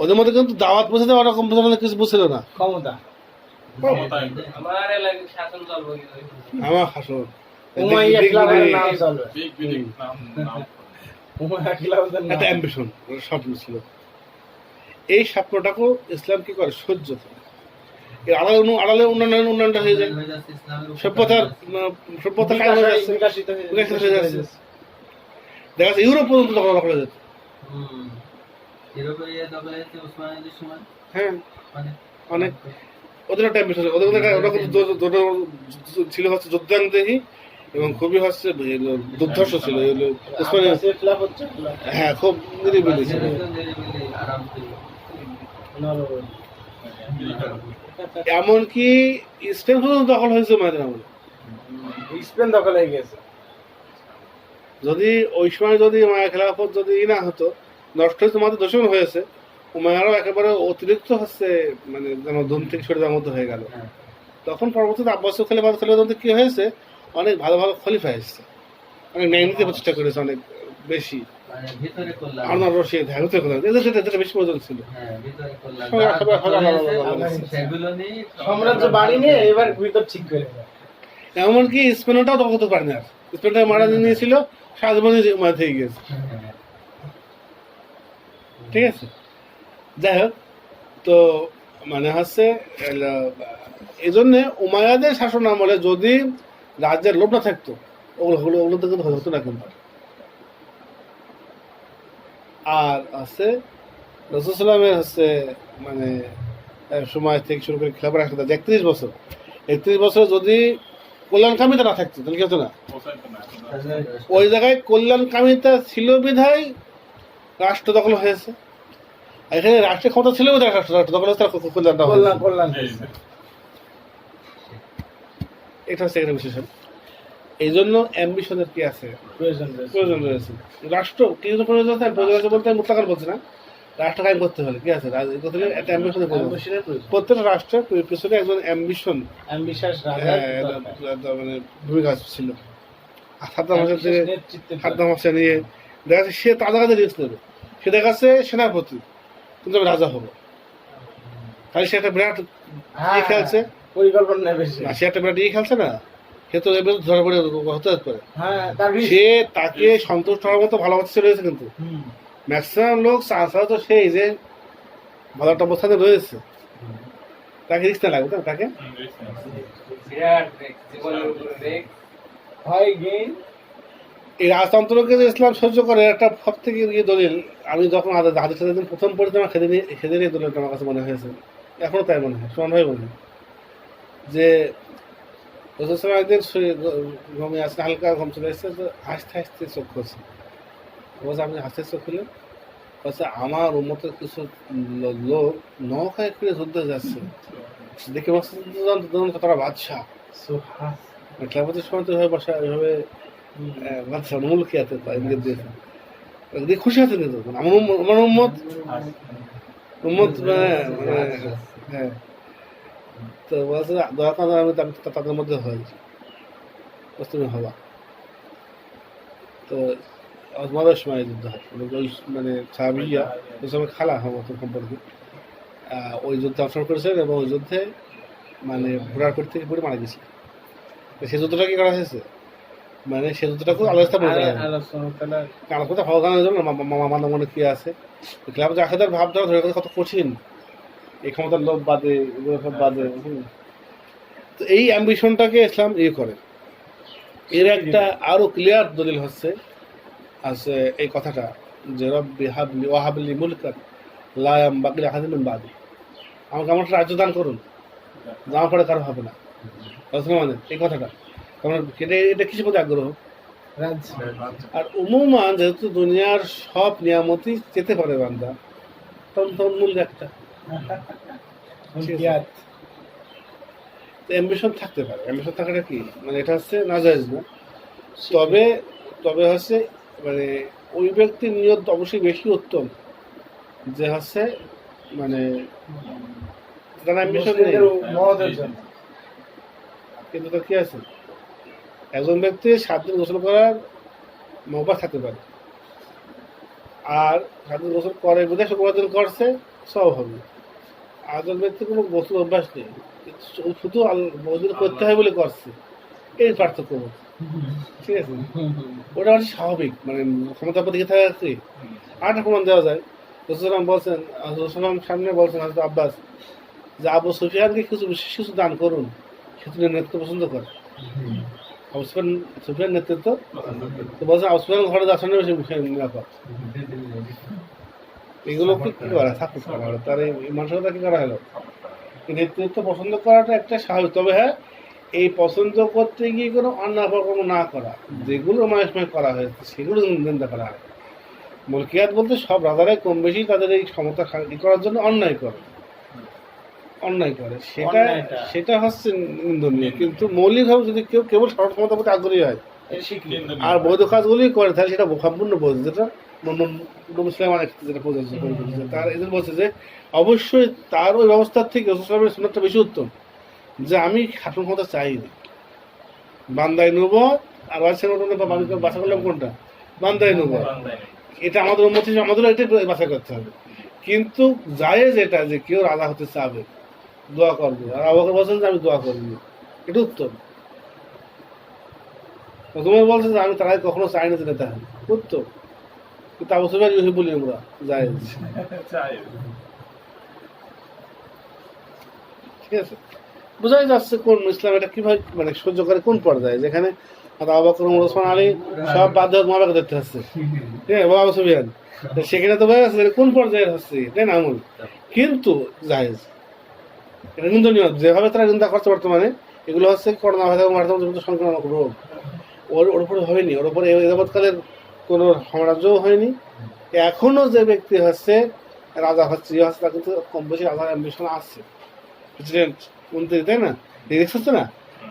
ওদের মধ্যে কিন্তু দাওয়াত পৌঁছে দেওয়া ওরকম কিছু বুঝছিল না, ক্ষমতা আমার শাসন একটা অ্যাম্বিশন, স্বপ্ন ছিল। এই স্বপ্নটাকেও ইসলাম কি করে সহ্য করে, আড়ালে উন্নয়নটা হয়ে যায়, সভ্যতা বিকশিত হয়ে যাচ্ছে। দেখা যাচ্ছে ইউরোপ পর্যন্ত দখল করে যেত। হ্যাঁ, অনেক ওদের একটা অ্যাম্বিশন, ওরা ছিল হচ্ছে যুদ্ধাঙ্গদেহী এবং খুবই হচ্ছে দুর্ধর্ষ ছিল। হ্যাঁ, খুব নিরিবিলি ছিল। এমনকি স্পেন পর্যন্ত দখল হয়েছে উমাইয়াদের আমলে, স্পেন দখল হয়ে গেছে। যদি ওই সময় যদি উমাইয়া খেলাফত যদি না হতো, নষ্ট হয়েছে, আমাদের দূষণ হয়েছে, উমাইয়ারাও একেবারে অতিরিক্ত হচ্ছে মানে যেন ধুম থেকে সরে যাওয়ার মতো হয়ে গেল। তখন পরবর্তীতে আব্বাসীয় খেলাফত কি হয়েছে, অনেক ভালো ভালো খলিফা এসেছে, অনেক ন্যায় নিতে চেষ্টা করেছে, অনেক বেশি বেশি প্রয়োজন ছিল। এমনকি স্পেনটাও দখল করতে পারেনি, আর স্পেনটা মারা নিয়েছিল, সাজবনি মারা থেকে গেছে। ঠিক আছে, যাই হোক, তো মানে হচ্ছে এই জন্যে উমাইয়াদের শাসন আমলে যদি রাজ্যের লোভ না থাকতো, ওগুলো তো কিন্তু হতো না কিন্তু। আর হচ্ছে রাসূল সাল্লাল্লাহু আলাইহি হচ্ছে মানে সময় থেকে শুরু করে খেলাফত রাখতে 31 বছর, 31 বছর যদি কল্যাণকামিতা না থাকতো তাহলে কি হতো না? ওই জায়গায় কল্যাণকামিতা ছিল বিধায় রাষ্ট্র দখল হয়েছে, এখানে রাষ্ট্রের ক্ষমতা ছিল বিধায় রাষ্ট্র দখল হয়েছে, কল্যাণ হয়েছে। এটা হচ্ছে একটা বিশেষণ। এই জন্য অ্যাম্বিশনের কি আছে, প্রয়োজন রয়েছে। রাষ্ট্র কি প্রয়োজন আছে, প্রয়োজন আছে বলতে মুতলাকান বলছে না, রাষ্ট্র কায়েম করতে হলে কি আছে, একটা অ্যাম্বিশনের প্রয়োজন। প্রত্যেকটা রাষ্ট্রের পিছনে একজন অ্যাম্বিশন মানে ভূমিকা ছিল। সাদ্দাম হোসেন থেকে নেতৃত্বে সাদ্দাম হোসেন নিয়ে দেখা যাচ্ছে সে তাদের কাছে রিস্ক নেবে, সে দেখা যাচ্ছে সেনাপতি, কিন্তু আমি রাজা হবো। তাহলে সে একটা বিরাট ইয়ে খেলছে পরিকল্পনা নেবে সে। না, সে একটা বিরাট ইয়ে খেলছে না, সে তো এবার ধরে পড়ে হতে পারে। হ্যাঁ, তার risk। সে তাকে সন্তুষ্ট হওয়ার মতো ভালোবাসা চলে গেছে, কিন্তু হুম। ম্যাক্সিমাম লোক চান্সা তো সেই যে ভালো একটা অবস্থাতে রয়েছে, তাকে রিস্ক না লাগবে তাকে। বিরাট রেক, জীবনের উপরে রেক। হয় গেইন। এই রাজতন্ত্রকে যে ইসলাম সহ্য করে একটা সব থেকে ইয়ে দলিল, আমি যখন হাদিস দিন প্রথম পড়েছি আমার সেদিন এই দলিলটা আমার কাছে মনে হয়েছে, এখনো তাই মনে হয়, সমান ভাই মনে হয় যে রসুল সাল্লাল্লাহু একদিন ঘুমিয়ে আসলে হালকা ঘুম চলে এসেছে, তো হাসতে হাসতে চোখ খুলছে। বলছে আপনি হাসতে চোখ খুললেন? বলছে আমার উম্মতের কিছু লোক নৌকায় করে যুদ্ধে যাচ্ছে, দেখে বলছে তারা বাদশাহ। খেলাপতির সময় তো এভাবে বসা, এভাবে বাদশাহ মূল খেয়াতে ইঙ্গিত দিয়েছে, দেখে খুশি আছে কিন্তু আমার উম্মত হ্যাঁ। তো বলছে দয়া করে আমি তাদের মধ্যে হই, তুমি হবা। তো মজার সময় যুদ্ধ হয়, ওই মানে সাহাবিয়া ওই সময় খালা হবো তো সম্পর্কে ওই যুদ্ধে অংশগ্রহণ করেছেন, এবং ওই যুদ্ধে মানে ঘোড়ার পেট থেকে পড়ে মারা গেছে। সে যুদ্ধটা কি করা হয়েছে, মানে সে যুদ্ধটাকেও আলোচনা কারণ কোথাও ভগবানের জন্য মামার মনে কি আছে, খেলাফত আখেদার ভাবধারা ধরে কত কঠিন, এই ক্ষমতার লোভ বাদে, এগুলো সব বাদে। তো এই অ্যাম্বিশনটাকে ইসলাম ইয়ে করে। এর একটা আরো ক্লিয়ার দলিল হচ্ছে আছে এই কথাটা যে রব্বি হাবলি ওয়াহাবলি মুলকান লা ইয়ামবাগি লিআহাদিন মিন বাদি, আমাকে আমার রাজ্য দান করুন, জামা পড়ে কারো হবে না। মানে এই কথাটা কারণ এটা কিছু প্রতি আগ্রহ। আর উমুমান যেহেতু দুনিয়ার সব নিয়ামতই যেতে পারে বান্দা, তখন মূল একটা অ্যাম্বিশন থাকতে পারে। অ্যাম্বিশন থাকাটা কি মানে এটা হচ্ছে নাজায়েজ না, তবে তবে হচ্ছে মানে ওই ব্যক্তির নিয়ত অবশ্যই বেশি উত্তম যে হচ্ছে মানে তার অ্যাম্বিশন নেই, কিন্তু তো কি আছে একজন ব্যক্তি 7 দিন গোসল করার মহব্বত থাকতে পারে, আর 7 দিন গোসল করে বোধহয় শুক্রবার দিন করছে সব হবে। আর একজন ব্যক্তি কোনো গোসল অভ্যাস নেই, শুধু বহুদিন করতে হয় বলে করছে, এই পার্থক্য। ঠিক আছে, ওটা হচ্ছে স্বাভাবিক, মানে ক্ষমতার দিকে থাকে আছে। আর একটা প্রমাণ দেওয়া যায়, রসুলাম বলছেন, রসুলাম সামনে বলছেন হাজরত আব্বাস যে আবু সুফিয়ানকে কিছু বিশেষ কিছু দান করুন, সে তুমি নেতৃত্ব পছন্দ করে। আবু সুফিয়ান নেতৃত্ব তো বলছেন আবু সুফিয়ান ঘরে যাচ্ছেন বেশি নিরাপদ। এগুলো কি করা থাকুক করা হলো, তার এই মানসিকতা কি করা হলো, নেতৃত্ব পছন্দ করাটা একটা স্বাভাবিক। তবে হ্যাঁ, এই পছন্দ করতে গিয়ে কোনো অন্যায় কর্ম না করা, যেগুলো মানুষ করা হয়েছে সেগুলো নিন্দা করা হয়। মুলকিয়াত বলতে সব রাজারাই কম বেশি তাদের এই ক্ষমতা করার জন্য অন্যায় করে, সেটা সেটা হচ্ছে নিন্দনীয়। কিন্তু মৌলিকভাবে যদি কেউ কেবল সরল ক্ষমতার প্রতি আগ্রহী হয় আর বৈধ কাজগুলি করে, তাহলে সেটা সম্পূর্ণ বোঝে, যেটা যেটা প্রযোজ্য তার এদের বলছে যে অবশ্যই তার ওই ব্যবস্থার থেকে সুন্নাতটা বেশি উত্তম, যে আমি শাসন ক্ষমতা চাইনি, বান্দায় নেব আর বাসা করলাম কোনটা, বান্দায় নেব, এটা আমাদের উন্মতি, আমাদেরও এটা বাছাই করতে হবে। কিন্তু জায়েজ এটা যে কেউ রাজা হতে চাবে, দোয়া করবে, আর আবু বকর বলছেন যে আমি দোয়া করবো, এটা উত্তম। তোমার বলছে যে আমি তারাই কখনো চাই না যে নেতা হয়, উত্তম। কিন্তু আবু সুফিয়ান বলি আমরা জায়েজ, ঠিক আছে। বোঝাই যাচ্ছে কোন ইসলাম এটা কিভাবে মানে সহ্য করে কোন পর্যায়ে, যেখানে আবু বকর ওমর ওসমান আলী সব বাধ্য মহাবাকে দেখতে হচ্ছে, ঠিক আছে, আবু সুফিয়ান, সেখানে তো বোঝা যাচ্ছে কোন পর্যায়ে হচ্ছে, তাই না আমল, কিন্তু জায়েজ, এটা নিন্দনীয় যেভাবে তারা নিন্দা করছে বর্তমানে। এগুলো হচ্ছে করোনা ভাইরাস সংক্রামক রোগ, ওর উপরে হয়নি, ওর উপরে যাবৎকালের কোনো সাম্রাজ্যও হয়নি। এখনো যে ব্যক্তি হচ্ছে রাজা হচ্ছে ইয়ে হচ্ছে, তার কিন্তু কম বেশি রাজার অ্যাম্বিশন আছে, প্রেসিডেন্ট মন্ত্রী, তাই না, দেখছে না,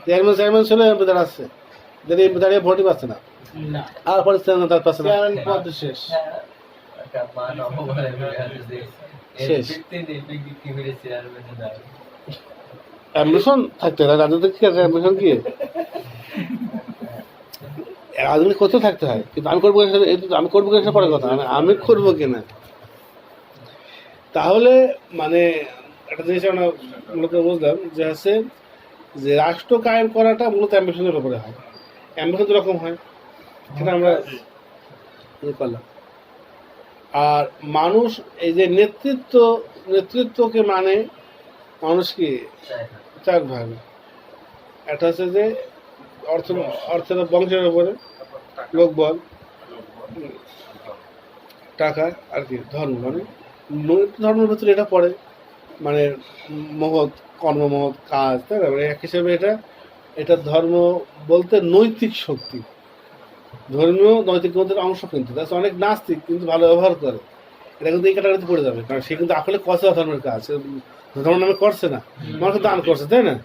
চেয়ারম্যান ছিল এমপি দাঁড়াচ্ছে, যদি এমপি দাঁড়িয়ে ভোটই পাচ্ছে না, আর পরে তার পাচ্ছে না, শেষ। অ্যাম্বিশন থাকতে রাজনীতি কি আছে, অ্যাম্বিশন কি আধুনিক করতে থাকতে হয়, কিন্তু আমি করবো কিনা এটা তো আমি করবো কিনা সেটা পরে কথা, আমি করবো কিনা। তাহলে মানে একটা জিনিস আমরা মূলত বুঝলাম যে হচ্ছে যে রাষ্ট্র কায়েম করাটা মূলত অ্যাম্বিশনের উপরে হয়। অ্যাম্বিশন রকম হয় সেটা আমরা ইয়ে করলাম। আর মানুষ এই যে নেতৃত্বকে মানে মানুষ কি চার ভাগ। একটা হচ্ছে যে অর্থের বংশের উপরে, লোকবল, টাকা, আর কি ধর্ম, মানে ধর্মের ভিতরে এটা পড়ে, মানে মহৎ কর্ম, মহৎ কাজ, তাই না? মানে এক হিসেবে এটা ধর্ম বলতে নৈতিক শক্তি, ধর্মীয় নৈতিক গ্রন্থের অংশ। কিন্তু অনেক নাস্তিক কিন্তু ভালো ব্যবহার করে, এটা কিন্তু এই ক্যাটাগরিতে পড়ে যাবে, কারণ সে কিন্তু আসলে করছে ধর্মের কাজ, ধর্ম নামে করছে না, মানুষ দান করছে, তাই না?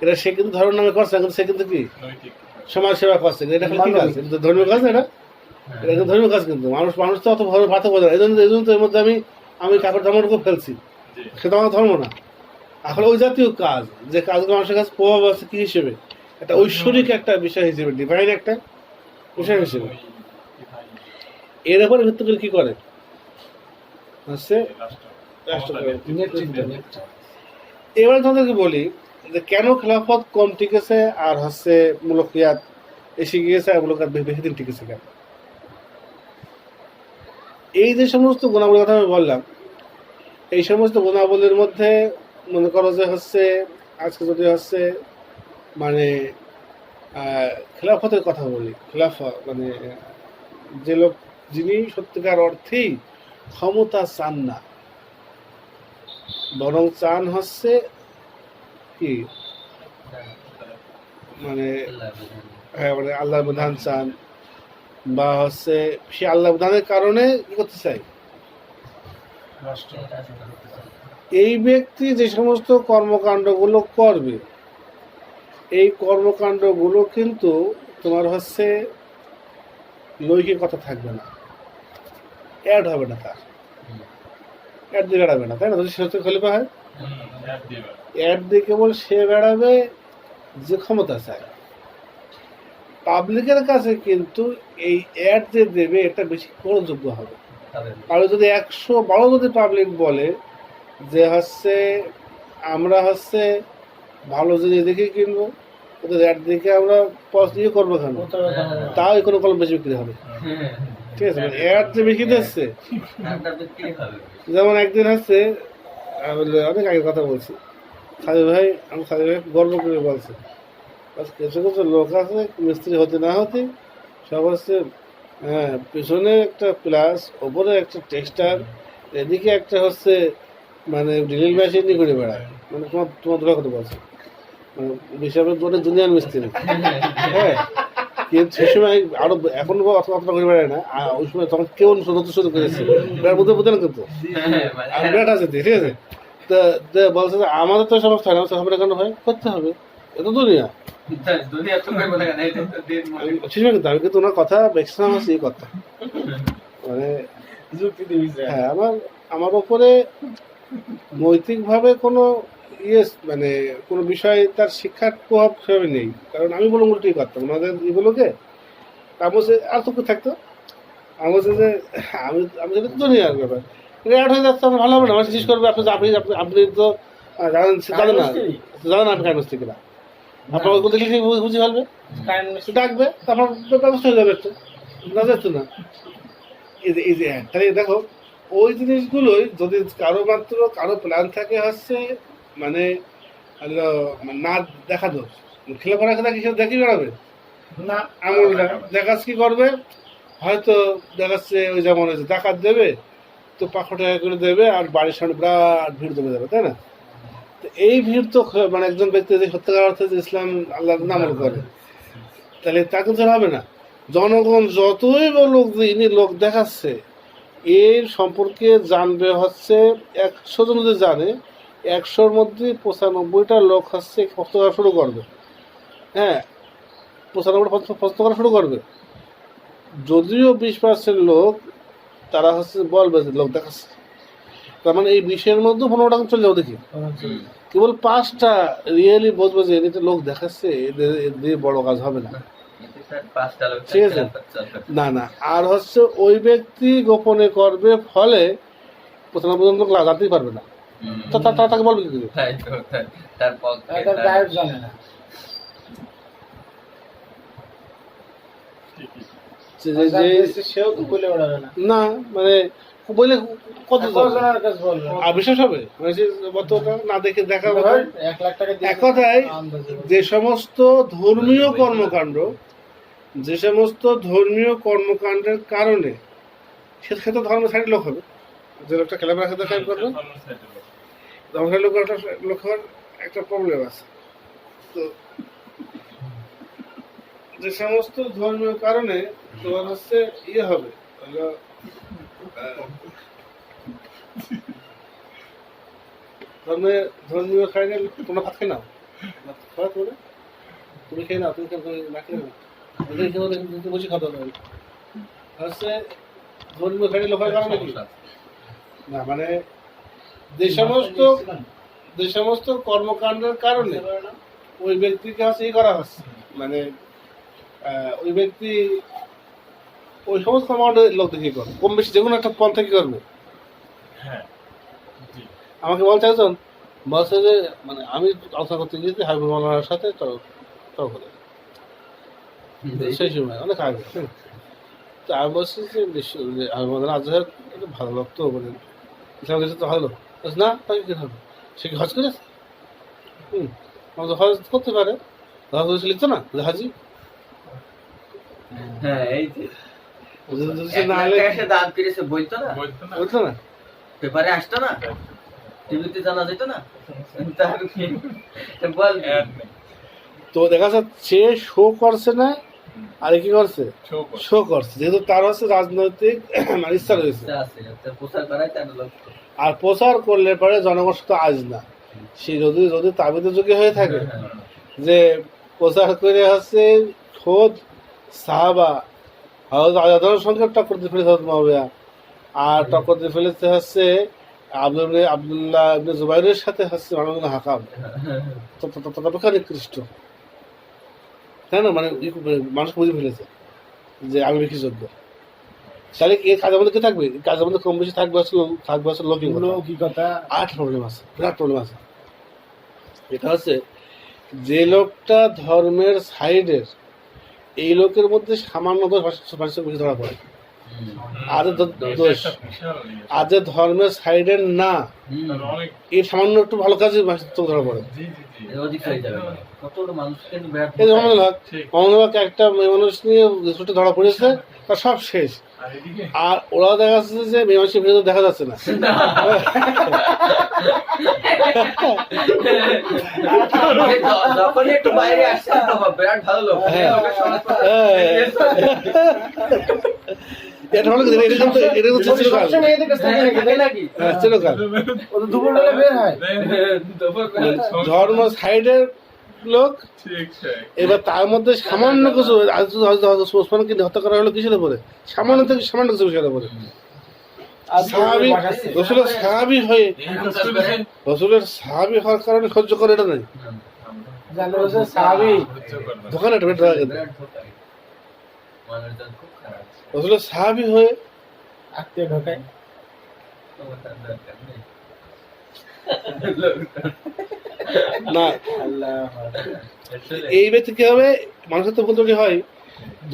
এটা সে কিন্তু ধর্মের নামে করছে না, কিন্তু সে কিন্তু কি সমাজ সেবা করছে, এটা কি কাজ? এটা ধর্মীয় কাজ না, এটা কিন্তু ধর্মীয় কাজ। কিন্তু মানুষ তো অত ভালো ভাতে বোঝে না, এই জন্য তো এর মধ্যে আমি কাপড় ধর্মটুকু ফেলছি, সেটা আমার ধর্ম না। আসলে ওই জাতীয় কাজ, যে কাজগুলো মানুষের কাছে প্রভাব আছে কি হিসেবে, একটা ঐশ্বরিক একটা বিষয় হিসেবে, ডিভাইন একটা বিষয় হিসেবে, এর উপরে ভিত্তি করে কি করে হচ্ছে এবার তাদেরকে বলি যে কেন খেলাফত কম টিকেছে আর হচ্ছে মুলকিয়াত এসে গিয়েছে, আর মুলকিয়াত বেশি দিন টিকেছে কেন? এই যে সমস্ত গুণাবলীর কথা আমি বললাম, এই সমস্ত গুণাবলীর মধ্যে মনে করো যে হচ্ছে আজকে যদি হচ্ছে মানে খেলাফতের কথা বলি, খেলাফত মানে যে লোক যিনি সত্যিকার অর্থেই ক্ষমতা চান না, বরং চান হচ্ছে কি মানে মানে আল্লাহর বিধান চান, বা হচ্ছে সে আল্লাহ বিধানের কারণে কি করতে চাই, এই ব্যক্তি যে সমস্ত কর্মকাণ্ডগুলো করবে, এই কর্মকাণ্ডগুলো কিন্তু তোমার হচ্ছে লৌকিকতা থাকবে না, অ্যাড হবে না, তার অ্যাড দিয়ে বেড়াবে না, তাই না? যদি সত্যি খলিফা হয় অ্যাড দিয়ে কেবল সে বেড়াবে যে ক্ষমতা চায়। পাবলিকের কাছে কিন্তু এই অ্যাড যে দেবে এটা বেশি গ্রহণযোগ্য হবে। আর যদি 112 যদি পাবলিক বলে যে হচ্ছে আমরা হচ্ছে ভালো জিনিস দেখে কিনবো, ওদের অ্যাড দেখে আমরা ইয়ে করবো কেন, তাও কোনো কলম বেশি বিক্রি হবে, ঠিক আছে? অ্যাড যে বিক্রি দিচ্ছে, যেমন একদিন হচ্ছে অনেক আগে কথা বলছি, সাদিক ভাই গর্ব করে বলছে কিছু কিছু লোক আছে মিস্ত্রি হতে না হতে সব হচ্ছে পিছনে একটা প্লাস, ওপরে একটা টেক্সটার, এদিকে একটা হচ্ছে মানে ড্রিল মেশিন নিয়ে ঘুরে বেড়ায়, মানে তোমার দূরে কথা বলছে, মানে হিসাবে তোর দুনিয়ার মিস্ত্রি। হ্যাঁ, কিন্তু সে সময় আরো এখন অতটা ঘুরে বেড়ায় না, ওই সময় তখন কেউ নতুন শুরু করেছে, এটার মধ্যে বুঝে না কিন্তু বিরাট আছে, ঠিক আছে? তো বলছে যে আমাদের তো সমস্যা হয় না, হবে না কেন হয়, করতে হবে, এটা দুনিয়া। আমি কিন্তু ওনার কথা ম্যাক্সিমাম আছে এই কথা, মানে হ্যাঁ আমার উপরে নৈতিকভাবে কোনো মানে কোনো বিষয় তার শিক্ষার প্রভাব হিসাবে নেই, কারণ আমি বললাম উল্টোই করতাম ওনাদের এগুলোকে। আমি বলছে আর তো থাকতো, আমি বলছে যে আমি যেটা দুনিয়ার ব্যাপার, রেড হয়ে যাচ্ছে, আমার ভালো হবে না, আমার জিজ্ঞেস করবে আপনি আপনি তো জানেন না আপনি কাজ করতে কিনা, আপনার ওগুলো দেখলে বুঝে ফেলবে, ডাকবে, তারপর ব্যবস্থা হয়ে যাবে, একটু না যাচ্ছে না। এই যে তাহলে দেখো ওই জিনিসগুলোই যদি কারো প্ল্যান থাকে হচ্ছে মানে না দেখা দোষ, খেলে পড়া খেলা কিছু দেখি বেড়াবে না, আঙুলটা দেখাস কি করবে, হয়তো দেখাচ্ছে ওই যেমন হয়েছে ডাকাত দেবে তো 500 টাকা করে দেবে, আর বাড়ির সামনে বিরাট ভিড় জমে যাবে, তাই না? এই ভিড় তো মানে একজন ব্যক্তি যে সত্যিকার অর্থে যে ইসলাম আল্লাহ নামল করে, তাহলে তা কিন্তু হবে না। জনগণ যতই বলুক যে ইনি লোক দেখাচ্ছে, এর সম্পর্কে জানবে হচ্ছে 100 জন যদি জানে, 100-র মধ্যে 95টা লোক হচ্ছে প্রশ্ন করা শুরু করবে। হ্যাঁ, 95 প্রশ্ন করা শুরু করবে, যদিও 20% লোক তারা হচ্ছে বলবে যে লোক দেখাচ্ছে, তার মানে এই 20-এর মধ্যে 15টা চলে যাও দেখি, কেবল 5টা রিয়েলি বলবে যে এদিকে লোক দেখাচ্ছে, এদের দিয়ে বড় কাজ হবে না। 5টা লোক ঠিক আছে। না না, আর হচ্ছে ওই ব্যক্তি গোপনে করবে, ফলে প্রথম পর্যন্ত লাগাতেই পারবে না। তো তাকে বলবে কি করে? তার পক্ষে তার গায়েব জানে না। সেও তো বলে বেড়াবে না। না মানে বলে কত কতজনের কাছে বলবে? আর বিশ্বাস হবে মানে সে অতটা না দেখে দেখা ধর, 1 লাখ টাকা দিয়ে এক কথায় আন্দাজে বলবে। যে সমস্ত ধর্মীয় কর্মকাণ্ড, যে সমস্ত ধর্মীয় কর্মকাণ্ডের কারণে সেক্ষেত্রে ধর্মের সাইড লোক হবে, যে লোকটা খেলাফের সাথে টাইপ করবে ধর্মের লোক হওয়ার একটা প্রবলেম আছে। তো যে সমস্ত ধর্মীয় কারণে তোমার হচ্ছে ইয়ে হবে, হলো, ধর্মীয় সাইডে তোমরা ভাত খেয়ে নাও, ভাত খাওয়া তোমরা, তুমি খেয়ে নাও, তুমি না খেয়ে নাও, ওদের খেয়ে তুমি বসে খাওয়া দাওয়া হবে। হচ্ছে ধর্মীয় সাইডে লোকের কারণে কি না মানে যে সমস্ত কর্মকাণ্ডের কারণে ওই ব্যক্তিকে হচ্ছে ই করা হচ্ছে, মানে ওই ব্যক্তি ওই সমস্ত কর্মকাণ্ডের লোক দেখে করবে, কম বেশি যে কোনো একটা পন্থা কি করবে। হ্যাঁ জি আমাকে বলতে একজন বলছে যে মানে আমি আলোচনা করতে গিয়েছি হাবিবুর মাওলানার সাথে, করে সেই সময় অনেক আগে। তো আমি বলছি যে হাবিবুর মাওলানা আজহার একটা ভালো লোক তো বলেন, ইসলাম কিছু তো ভালো বলছে, না তাকে কি হবে, সে কি হজ করেছে? হজ করতে পারে, হজ করেছে লিখতো না হাজি, হ্যাঁ এই যে যদি সে না হলে এসে দান করেছে বলতো না, বলতো না বলতো না। পেপারে আসতো না, টিভিতে জানা যেত না, তার কি বল অ্যাড নেই তো দেখা যাচ্ছে সে শো করছে না, আর কি করছে, শো করে শো করছে, যেহেতু তার হচ্ছে রাজনৈতিক মানে ইচ্ছা রয়েছে। আছে প্রচার করায় তার লোক আর প্রচার করলে পরে জনগণ তো আজ না, সে যদি তাবিদের যোগ্য হয়ে থাকে যে প্রচার করে হচ্ছে খোদ সাহাবা হযরত আদমের সঙ্গে টক্কর দিয়ে ফেলেছে হযরত মুআবিয়া, আর টক্কর দিয়ে ফেলেছে হচ্ছে আব্দুল্লাহ ইবনে জুবাইরের সাথে হচ্ছে মারওয়ান ইবনে হাকাম, ততটা নিকৃষ্ট, তাই না? মানে মানুষ বুঝে ফেলেছে যে আমি বেশি যোগ্য। তাহলে এই কাজের মধ্যে কি থাকবে? এই কাজের মধ্যে কম বেশি থাকবে আসলে লৌকিকতা। আট প্রবলেম আছে, বিরাট প্রবলেম আছে। এটা হচ্ছে যে লোকটা ধর্মের সাইডের, এই লোকের মধ্যে সামান্য দোষ মানুষের বুঝে ধরা পড়ে, আর দোষ আর যে ধর্মের সাইডের না, অনেক এই সামান্য একটু ভালো কাজে মানুষের চোখ ধরা পড়ে। জি জি জি অধিক হয়ে যাবে, কত মানুষকে বিরাট এই যে মোহাম্মদ হক, ঠিক। মোহাম্মদ হক একটা মেয়ে মানুষ নিয়ে ছুটে ধরা পড়েছে, তার সব শেষ। আর এদিকে আর ওরা দেখা যাচ্ছে যে মেয়ে মানুষের ভিতরে দেখা যাচ্ছে না। যখন একটু বাইরে আসছে তখন বিরাট ভালো লোক, হ্যাঁ। লোকের সমাজ এটা হলো এটা হচ্ছে চিরকাল। সবসময় এদের কাছে থাকে নাকি? থাকে নাকি হ্যাঁ, চিরকাল। ও তো দুপুরবেলা বের হয়। ধর্ম সাইডের লোক, ঠিক ঠিক এবার তার মধ্যে সামান্য কিছু ওসমানকে হত্যা করা হলো কিসের উপরে, সামান্য থেকে সামান্য কিছু বিষয়ের উপরে। সাহাবী, রসুলের সাহাবী হয়ে, রসুলের সাহাবী হওয়ার কারণে সহ্য করে এটা নাই, জানো যে সাহাবী দোকানে একটা বেটা কিন্তু বিরাট ধোঁকা। মানুষজন খুব খারাপ, রসুলের সাহাবী হয়ে আত্মীয় ঢোকায়। তোমার তার দরকার নেই। না, আল্লাহ আসলে এই ব্যক্তি কি হবে, মানুষের তো ভুল ত্রুটি হয়,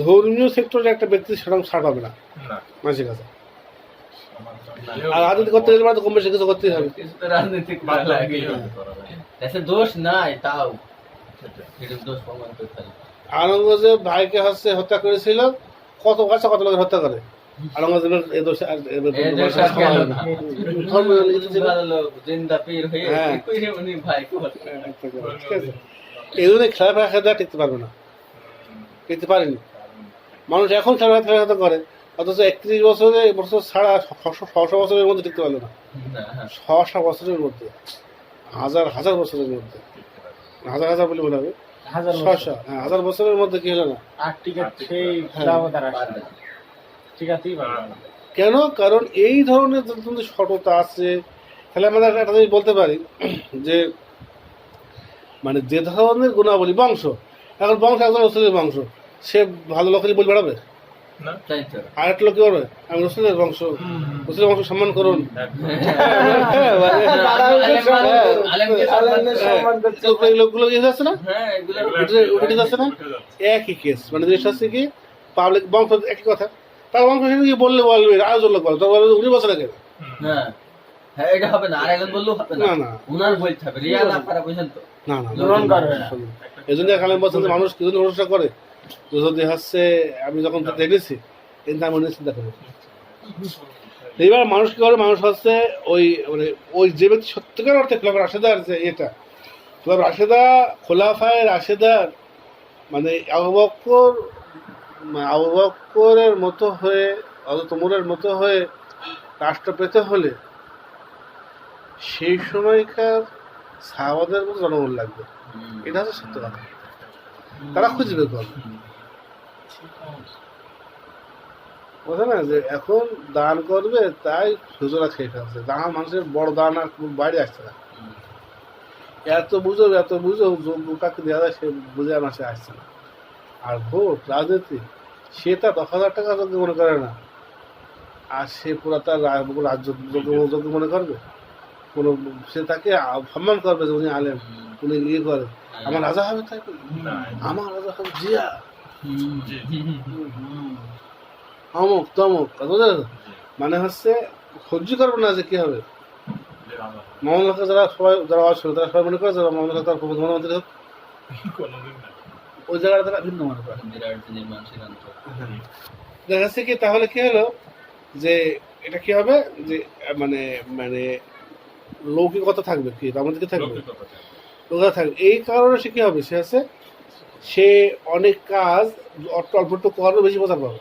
ধর্মীয় সেক্টরে একটা ব্যক্তি সেটা ছাড় পাবে না না মানুষের কাছে। আর রাজনীতি করতে গেলে তো কম বেশি কিছু করতেই হবে। কিছু তো রাজনীতিক করা লাগে, দেশে দোষ নাই তাও এরকম দোষ প্রমাণ করতে হবে। আওরঙ্গজেব ভাইকে হচ্ছে হত্যা করেছিল, কত লোকের হত্যা করে। আওরঙ্গজেবের এই দোষ এই দোষ আর গেল না। ধর্মীয় নীতি ছিল। ভালো লোক, জিন্দা পীর হয়ে হ্যাঁ। কইরে উনি ভাইকে হত্যা করে। ঠিক আছে, এই জন্য খেলাফা টিকতে পারবে না, টিকতে পারেনি। মানুষ এখন খেলাফা করে, অথচ 31 বছরে বছর ছাড়া 600 বছরের মধ্যে টিকতে পারলো না। না, হ্যাঁ। 600 বছরের মধ্যে, হাজার বছরের মধ্যে, হাজার বলে মনে হবে, 1000 বছরের মধ্যে কি হলো না। আর টিকিট সেই খেলাফতার আসে পারবে না। ঠিকাতেই পারবে না। কেন? কারণ এই ধরনের যদি সততা আছে, তাহলে আমরা একটা জিনিস বলতে পারি যে মানে যে ধরনের গুণাবলী বংশ, এখন বংশ একজন রসুলের বংশ, সে ভালো লোকেরই বল বেড়াবে? না তাই তো আর একটা লোক কি করবে আমি রসুলের বংশ, রসুলের বংশ সম্মান করুন। হ্যাঁ, মানে তো এই লোকগুলো কি যাচ্ছে না, হ্যাঁ এগুলো উঠে যাচ্ছে না, একই কেস। মানে জিনিসটা হচ্ছে কি পাবলিক বংশ একই কথা, তার বংশ সেটা কি বললে বলবে, আরেকজন লোক বলবে, তার বলবে উনি বছর আগে। হ্যাঁ হ্যাঁ এটা হবে না, আর একজন বললেও হবে না, না না উনার বলতে হবে রিয়া না পারা বুঝেন তো। না না গ্রহণ করবে না। এই জন্য কালাম বলছেন যে মানুষ কি জন্য ভরসা করে, তো যদি হচ্ছে আমি যখন তো দেখেছি কিন্তু আমি অনেক চিন্তা করি। এইবার মানুষ কি করে, মানুষ হচ্ছে ওই মানে ওই যে ব্যক্তি সত্যিকার অর্থে খোলাফা রাশেদার যে এটা খোলাফা রাশেদা, খোলাফায় রাশেদার মানে আবু বকরের মতো হয়ে, হযরত ওমরের মতো হয়ে রাষ্ট্র পেতে হলে সেই সময়কার সাহাবাদের মতো জনগণ লাগবে। এটা হচ্ছে সত্য কথা, তারা খুঁজবে করবে। বোঝে না যে এখন দান করবে তাই সুজোরা খেয়ে ফেলছে, দান মানুষের বড় দান আর বাইরে আসছে না। এত বুঝো কাকে দেওয়া যায় সে বুঝে মাসে আসছে না। আর ভোট রাজনীতি সে তার 10,000 টাকা যোগ্য মনে করে না, আর সে পুরো তার রাজ্য যোগ্য মনে করবে। কোনো সে তাকে সম্মান করবে যে উনি আলেম, উনি ইয়ে করে আমার রাজা হবে, তাই আমার রাজা হবে জিয়া অমুক তমুক, মানে হচ্ছে সহ্য করবো না যে কি হবে। মোহাম্মদ হক যারা অসল তারা সবাই মনে করে যারা মোহাম্মদ হক তার প্রধানমন্ত্রী হোক, ওই জায়গাটা তারা ভিন্ন মনে করে। দেখা যাচ্ছে কি তাহলে কি হলো যে এটা কি হবে যে মানে মানে লৌকিকতা থাকবে, কি আমাদেরকে থাকবে লৌকিকতা থাকবে। এই কারণে সে কি হবে, সে আছে সে অনেক কাজ অল্প একটু করবে, বেশি প্রচার পাবে,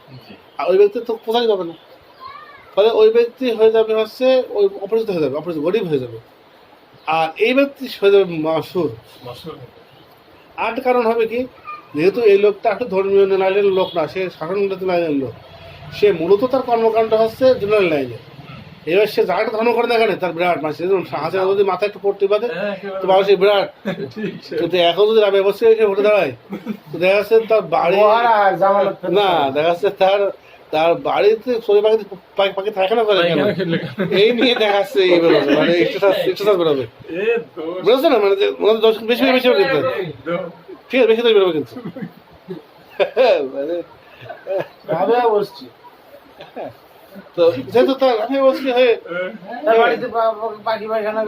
আর ওই ব্যক্তি তো প্রচারই পাবে না। ফলে ওই ব্যক্তি হয়ে যাবে হচ্ছে ওই অপরিচিত হয়ে যাবে, অপরিচিত গরিব হয়ে যাবে, আর এই ব্যক্তি হয়ে যাবে মাসুর। আর কারণ হবে কি, যেহেতু এই লোকটা একটু ধর্মীয় লাইনের লোক না, সে শাসনগত লাইনের লোক, সে মূলত তার কর্মকাণ্ড হচ্ছে জেনারেল লাইনে। এবার সে যাকে ধর্ম করে দেখেন তার বিরাট মানুষ, হাসিনা যদি মাথায় একটু পড়তে পারে তো মানুষের বিরাট, কিন্তু এখন যদি রাবে অবশ্যই এসে ভোটে দাঁড়ায় তো দেখা যাচ্ছে তার বাড়ি না, দেখা যাচ্ছে তার বাড়িতে চড়ে পাখি পায়খানা করে এই নিয়ে দেখাচ্ছে এই বেরোবে, মানে এক্সারসাইজ বেরোবে, বুঝেছো না, মানে বেশি বেশি বেশি কিন্তু ঠিক আছে, বেশি তো বেরোবে কিন্তু মানে বসছি তো যেহেতু তার আমি বলছি হয়ে পাখি পায়খানা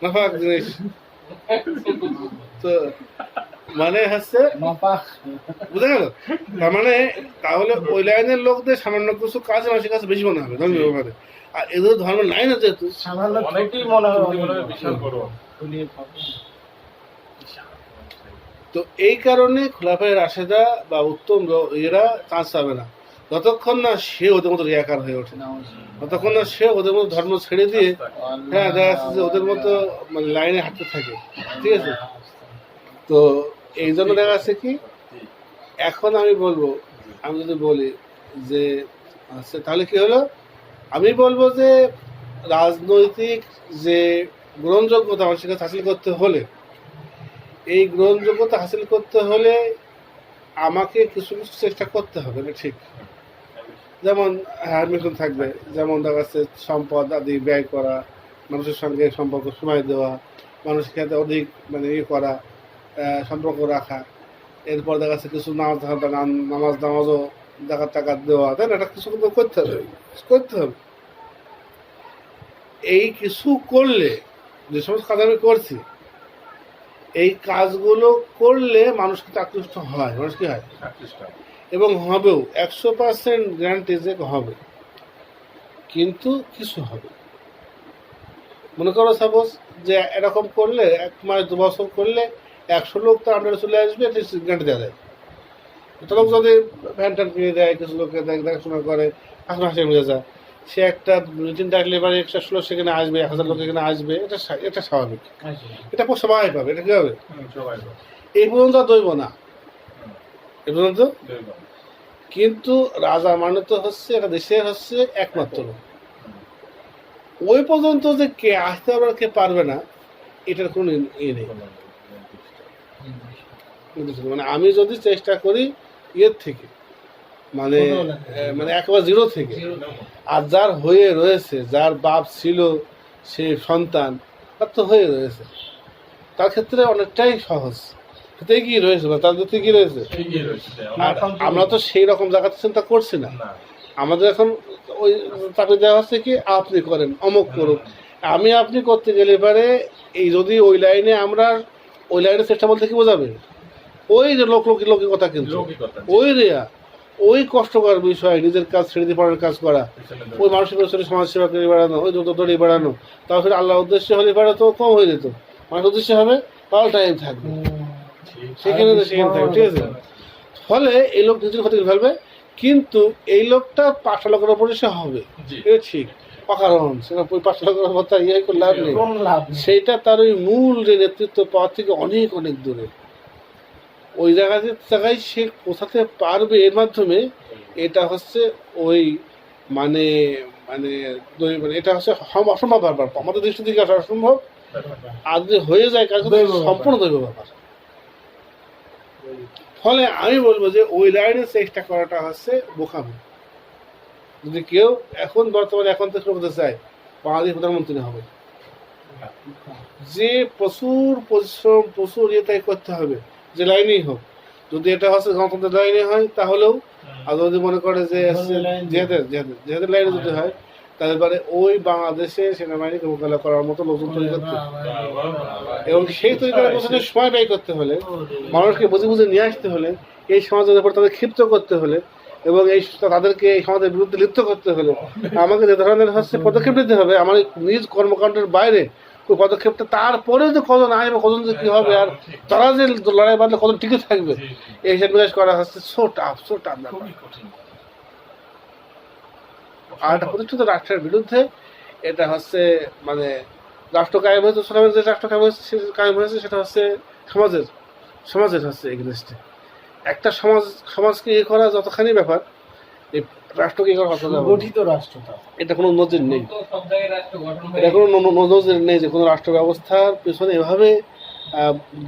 নাফাক জিনিস তো মানে হচ্ছে বুঝা গেল। তার মানে তাহলে ওই লাইনের লোকদের সামান্য কিছু কাজ মানুষের কাছে বেশি মনে হবে ধর্মীয় ব্যাপারে, আর এদের ধর্মের লাইন আছে যেহেতু সামান্য মনে হবে। তো এই কারণে খোলাফায়ে রাশেদা বা উত্তম এরা চান্স পাবে না যতক্ষণ না সে ওদের মতো রিয়াকার হয়ে ওঠে, ততক্ষণ না সে ওদের মতো ধর্ম ছেড়ে দিয়ে হ্যাঁ দেখা যাচ্ছে যে ওদের মতো মানে লাইনে হাঁটতে থাকে, ঠিক আছে। তো এই জন্য দেখা যাচ্ছে কি এখন আমি বলবো, আমি যদি বলি যে আচ্ছা তাহলে কি হলো, আমি বলবো যে রাজনৈতিক যে গ্রহণযোগ্যতা মানুষের কাছে হাসিল করতে হলে, এই গ্রহণযোগ্যতা হাসিল করতে হলে আমাকে কিছু কিছু চেষ্টা করতে হবে, না ঠিক? যেমন মিশন থাকবে, যেমন দেখা যাচ্ছে সম্পদ আদি ব্যয় করা, মানুষের সঙ্গে সম্পর্ক সময় দেওয়া, মানুষের সাথে অধিক মানে ইয়ে করা, সম্পর্ক রাখা, এরপর দেখা যাচ্ছে কিছু নামাজও টাকা দেওয়া, তাই না? এটা কিছু করতে হবে। এই কিছু করলে, যে সমস্ত কাজ আমি করছি এই কাজগুলো করলে মানুষ কিন্তু আকৃষ্ট হয়, মানুষ কি হয় এবং হবেও 100% গ্যারান্টি যে হবে, কিন্তু কিছু হবে। মনে করো সাপোজ যে এরকম করলে 1 মাস 2 বছর করলে 100 লোক তার আন্ডারে চলে আসবে, গ্যারান্টি দেওয়া যায়। এত লোক যদি ভ্যান ট্যান কিনে দেয়, কিছু লোককে দেখাশোনা করে, হাসি মিলে যায়, সে একটা মিটিং ডাকলে এবার 100 লোক সেখানে আসবে, 1000 লোক এখানে আসবে, এটা স্বাভাবিক, এটা সবাই পাবে, এটা কি হবে এই পর্যন্ত দইব না, এই পর্যন্ত। কিন্তু রাজা মানে তো হচ্ছে একটা দেশের হচ্ছে একমাত্র, ওই পর্যন্ত যে কে আসতে পারবে কে পারবে না এটার কোনো ইয়ে নেই, মানে আমি যদি চেষ্টা করি ইয়ের থেকে মানে মানে একেবারে জিরো থেকে, আর যার হয়ে রয়েছে, যার বাপ ছিল সে সন্তান, তার তো হয়ে রয়েছে, তার ক্ষেত্রে অনেকটাই সহজ, সেটা এগিয়ে রয়েছে বা তার ক্ষেত্রে এগিয়ে রয়েছে। আর আমরা তো সেই রকম জায়গাতে চিন্তা করছি না, আমাদের এখন ওই তাকে দেওয়া হচ্ছে কি আপনি করেন অমুক করুন, আমি আপনি করতে গেলে পারে এই যদি ওই লাইনে আমরা ওই লাইনে চেষ্টা বলতে কি বোঝাবে, ওই যে লোকের কথা, কিন্তু ওই রেয়া ওই কষ্টকর বিষয় নিজের কাজ ছেড়ে দিয়ে পড়ার কাজ করা, ওই মানুষের পেছনে সমাজ সেবা করে বেড়ানো, ওই দ্রুত দৌড়িয়ে বেড়ানো, তারপরে আল্লাহ উদ্দেশ্যে হলে পারে তো কম হয়ে যেত, মানুষের উদ্দেশ্যে হবে অল টাইম থাকবে সেখানে থাকবে, ঠিক আছে। ফলে এই লোক নিজের ক্ষতি করে ফেলবে, কিন্তু এই লোকটা 5টা লোকের ওপরে সে হবে, এটা ঠিক অকারণ, সেটা ওই 5টা লোকের ওপর তার ইয়ে করে লাভ নেই, সেইটা তার ওই মূল যে নেতৃত্ব পাওয়ার থেকে অনেক অনেক দূরে, ওই জায়গায় সে পৌঁছাতে পারবে এর মাধ্যমে। এটা হচ্ছে ওই মানে মানে মানে এটা হচ্ছে অসম্ভব ব্যাপার, আমাদের দৃষ্টি থেকে আসা অসম্ভব, আর যদি হয়ে যায় কাজ সম্পূর্ণ দৈব ব্যাপার। ফলে আমি বলবো যে ওই লাইনে চেষ্টা করাটা হচ্ছে বোকামি। যদি কেউ এখন বর্তমানে এখন থেকে করতে চায়, বাংলাদেশ প্রধানমন্ত্রী হবে, যে প্রচুর পরিশ্রম প্রচুর ইয়ে করতে হবে, যে লাইনেই হোক, যদি এটা হচ্ছে গণতন্ত্রের লাইনে হয় তাহলেও, আর যদি মনে করে যে জেহাদের লাইনে যদি হয়, তারপরে ওই বাংলাদেশে সেনাবাহিনীকে মোকাবিলা করার মতো লোকজন তৈরি করতে হবে, এবং সেই তৈরি করার পেছনে সময় ব্যয় করতে হলে, মানুষকে বুঝে বুঝে নিয়ে আসতে হলে, এই সমাজের উপর তাদের ক্ষিপ্ত করতে হলে, এবং এই তাদেরকে এই সমাজের বিরুদ্ধে লিপ্ত করতে হলে আমাকে যে ধরনের হচ্ছে পদক্ষেপ নিতে হবে, আমার নিজ কর্মকাণ্ডের বাইরে ওই পদক্ষেপটা, তারপরে যে কজন আসবে, কজন যে কি হবে, আর তারা যে লড়াই বাঁধলে কজন টিকে থাকবে, এই হিসাব নিকাশ করা হচ্ছে সো টাফ ব্যাপার। আর একটা প্রতিষ্ঠিত রাষ্ট্রের বিরুদ্ধে এটা হচ্ছে মানে রাষ্ট্র কায়েম হয়েছে, যে রাষ্ট্র কায়েম হয়েছে সেটা হচ্ছে সমাজের হচ্ছে এগেনস্টে। একটা সমাজকে ইয়ে করা যতখানি ব্যাপার, এই রাষ্ট্রকে ইয়ে করা গঠিত রাষ্ট্রটা, এটা কোনো নজির নেই, এটা কোনো নজির নেই যে কোনো রাষ্ট্র ব্যবস্থার পেছনে এভাবে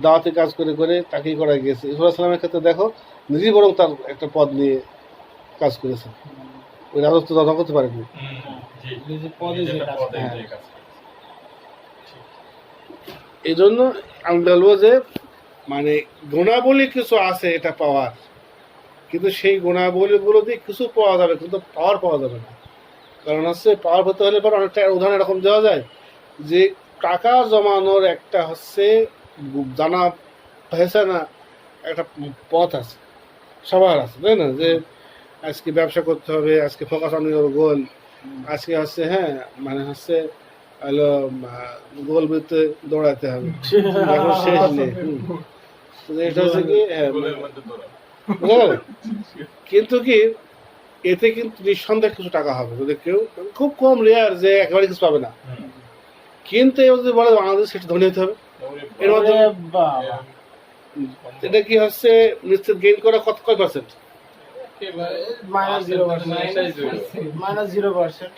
দাওয়াতি কাজ করে করে তাকেই করা গিয়েছে। ইসলামের সালামের ক্ষেত্রে দেখো, নিজেই বরং তার একটা পদ নিয়ে কাজ করেছে, ওই রাজত্ব দাদা করতে পারেনি। এই জন্য আমি বলবো যে মানে গুণাবলী কিছু আছে এটা পাওয়ার, কিন্তু সেই গুণাবলীগুলো দিয়ে কিছু পাওয়া যাবে, কিন্তু পাওয়ার পাওয়া যাবে না। কারণ হচ্ছে পাওয়ার পেতে হলে পর অনেকটা উদাহরণ এরকম দেওয়া যায় যে টাকা জমানোর একটা হচ্ছে জানা হয়েছে না একটা পথ আছে, সবার আছে, তাই না? যে আজকে ব্যবসা করতে হবে, আজকে ফোকাস অন ইউর গোল, আজকে হচ্ছে হ্যাঁ মানে হচ্ছে হলো গোল বৃত্তে দৌড়াতে হবে, এখন শেষ নেই। এটা হচ্ছে কি কিন্তু কি এতে কিন্তু নিঃসন্দেহে কিছু টাকা হবে, যদি কেউ খুব কম রেয়ার যে একেবারে কিছু পাবে না, কিন্তু যদি বলে বাংলাদেশ সেটা ধনী হতে হবে, এর মধ্যে এটা কি হচ্ছে নিশ্চিত গেইন করা কয় পার্সেন্ট?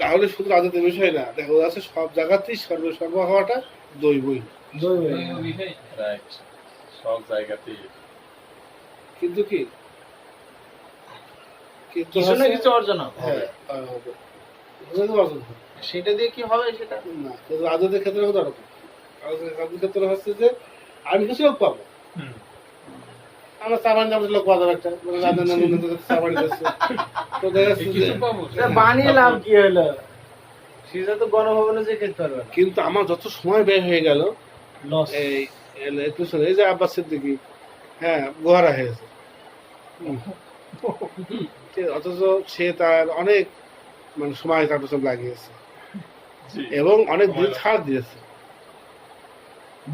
তাহলে শুধু রাজনীতির বিষয় না, দেখা যাচ্ছে সব জায়গাতেই সর্ব হওয়াটা দৈবই, সব জায়গাতেই, কিন্তু কি কিছু না কিছু অর্জন হবে, সেটা দিয়ে কি হবে সেটা না। কিন্তু রাজনীতির ক্ষেত্রে হতো এরকম, রাজনীতির ক্ষেত্রে হচ্ছে যে আমি কিছু লোক পাবো, আমরা চাবান জামাতের লোক পাওয়া যাবে একটা, বানিয়ে লাভ কি হলো, সেটা তো গণভবনে যে খেতে পারবে। কিন্তু আমার যত সময় ব্যয় হয়ে গেল এই যে আব্বাস সিদ্দিকী, হ্যাঁ গোহারা হয়েছে, অথচ সে তার অনেক মানে সময় তার পেছনে লাগিয়েছে এবং অনেক দিন ছাড় দিয়েছে,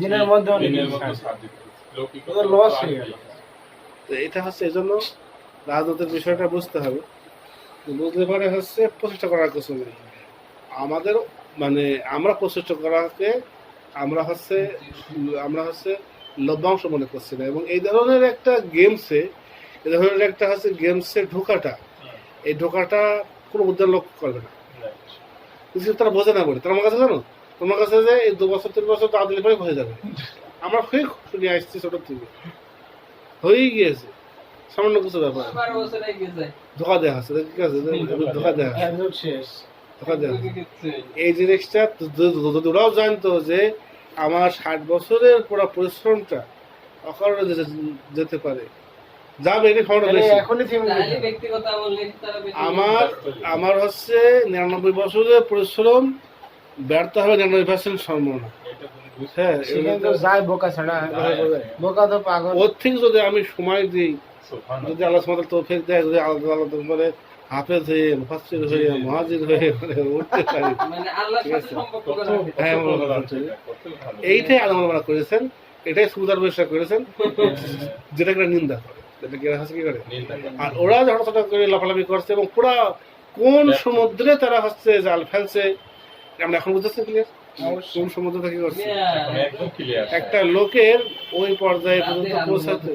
দিনের মধ্যে লস হয়ে গেল। এটা হচ্ছে এই জন্য রাজনীতির বিষয়টা বুঝতে হবে, বুঝতে পারে হচ্ছে প্রচেষ্টা করার কিছু নেই আমাদের, মানে আমরা প্রচেষ্টা করাকে আমরা হচ্ছে লভ্যাংশ মনে করছি না। এবং এই ধরনের একটা গেমসে, এই ধরনের একটা হচ্ছে গেমসে ঢোকাটা, এই ঢোকাটা কোনো উদ্যান লক্ষ্য করবে না, কিন্তু তারা বোঝে না বলে। তোমার কাছে জানো, তোমার কাছে যে এই 2 বছর 3 বছর তো আদিলে পরে হয়ে যাবে, আমরা খুবই শুনে আসছি ছোট থেকে, হয়েই গিয়েছে, সামান্য কিছু ব্যাপার 12 বছর হয়ে গেছে ধোকা দেওয়া আছে, ঠিক আছে, ধোকা দেওয়া আছে, একদম শেষ। ধোকা দেওয়া আছে। কিচ্ছু এই জিনিসটা যদি ওরাও জানতো যে আমার 60 বছরের পুরো পরিশ্রমটা অকারণে যেতে পারে, যাবে এটা খবর তাহলে বেশি। এখনই থেমে তাহলে যেতে হবে। ব্যক্তিগত বললে তারা বেশি আমার হচ্ছে 99 বছরের পরিশ্রম ব্যর্থ হবে 99% সম্ভাবনা। হ্যাঁ, সেখানে তো যায় বোকা ছাড়া, বোকা তো পাগল। ওর থেকে যদি আমি সময় দিই, যদি আল্লাহ সুবহানাহু তৌফিক দেয়, যদি আল্লাহ করে হাফেজ হয়ে, মুফাসসির হয়ে, মুহাজির হয়ে মানে উঠতে পারি, মানে আল্লাহর ঠিক সাথে আছে। সম্পর্ক করা হ্যাঁ, এইটাই আল্লাহ মানা করেছেন, এটাই সুবিধার ব্যবসা করেছেন, যেটাকে এরা নিন্দা করে, যেটাকে এরা হচ্ছে কি করে। আর ওরা যখন ছোট করে লাফালাফি করছে এবং পুরা কোন সমুদ্রে তারা হচ্ছে জাল ফেলছে, আমরা এখন বুঝতেছি ক্লিয়ার, কোন সমুদ্রে কি করছে। একটা লোকের ওই পর্যায়ে পর্যন্ত পৌঁছাতে,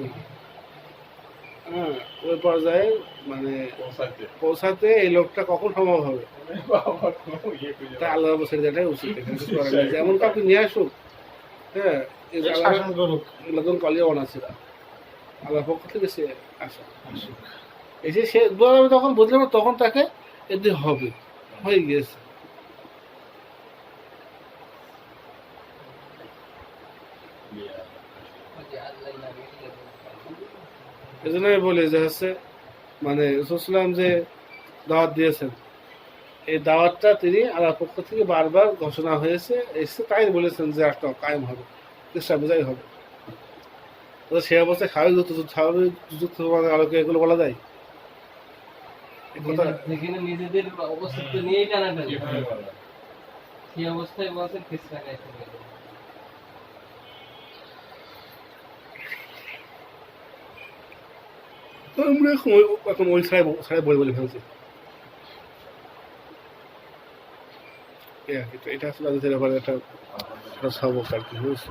হ্যাঁ, ওই পর্যায়ে মানে পৌঁছাতে এই লোকটা কখন সম্ভব হবে, তা আল্লাহ ছেড়ে দেওয়াটাই উচিত। এখানে কিছু করার নেই। যেমন কাউকে নিয়ে আসুক, হ্যাঁ, এই যে শাসন করুক। আল্লাহ কলিয়া বানাচ্ছিল, আল্লাহ পক্ষ থেকে সে আসা এসে সে দোয়া যাবে, তখন বুঝলাম তখন তাকে এতে হবে, হয়ে গিয়েছে। এই জন্য আমি বলি যে হচ্ছে মানে রসুলাম যে দাওয়াত দিয়েছেন, এই দাওয়াতটা তিনি আল্লাহর পক্ষ থেকে বারবার ঘোষণা হয়েছে, এসে তাই বলেছেন যে একটা কায়েম হবে, চেষ্টা বোঝাই হবে। তো সে অবস্থায় স্বাভাবিক যুক্ত আলোকে এগুলো বলা যায়? এই কথা যেখানে নিজেদের অবস্থিত নিয়েই টানাটানি, সেই অবস্থায় বলছে কিসরা গাইতে গেল। তো আমরা এখন ওই ছাড়াই বলে ফেলছি। এটা আসলে ব্যাপারে একটা সবক আর কি, বুঝছি।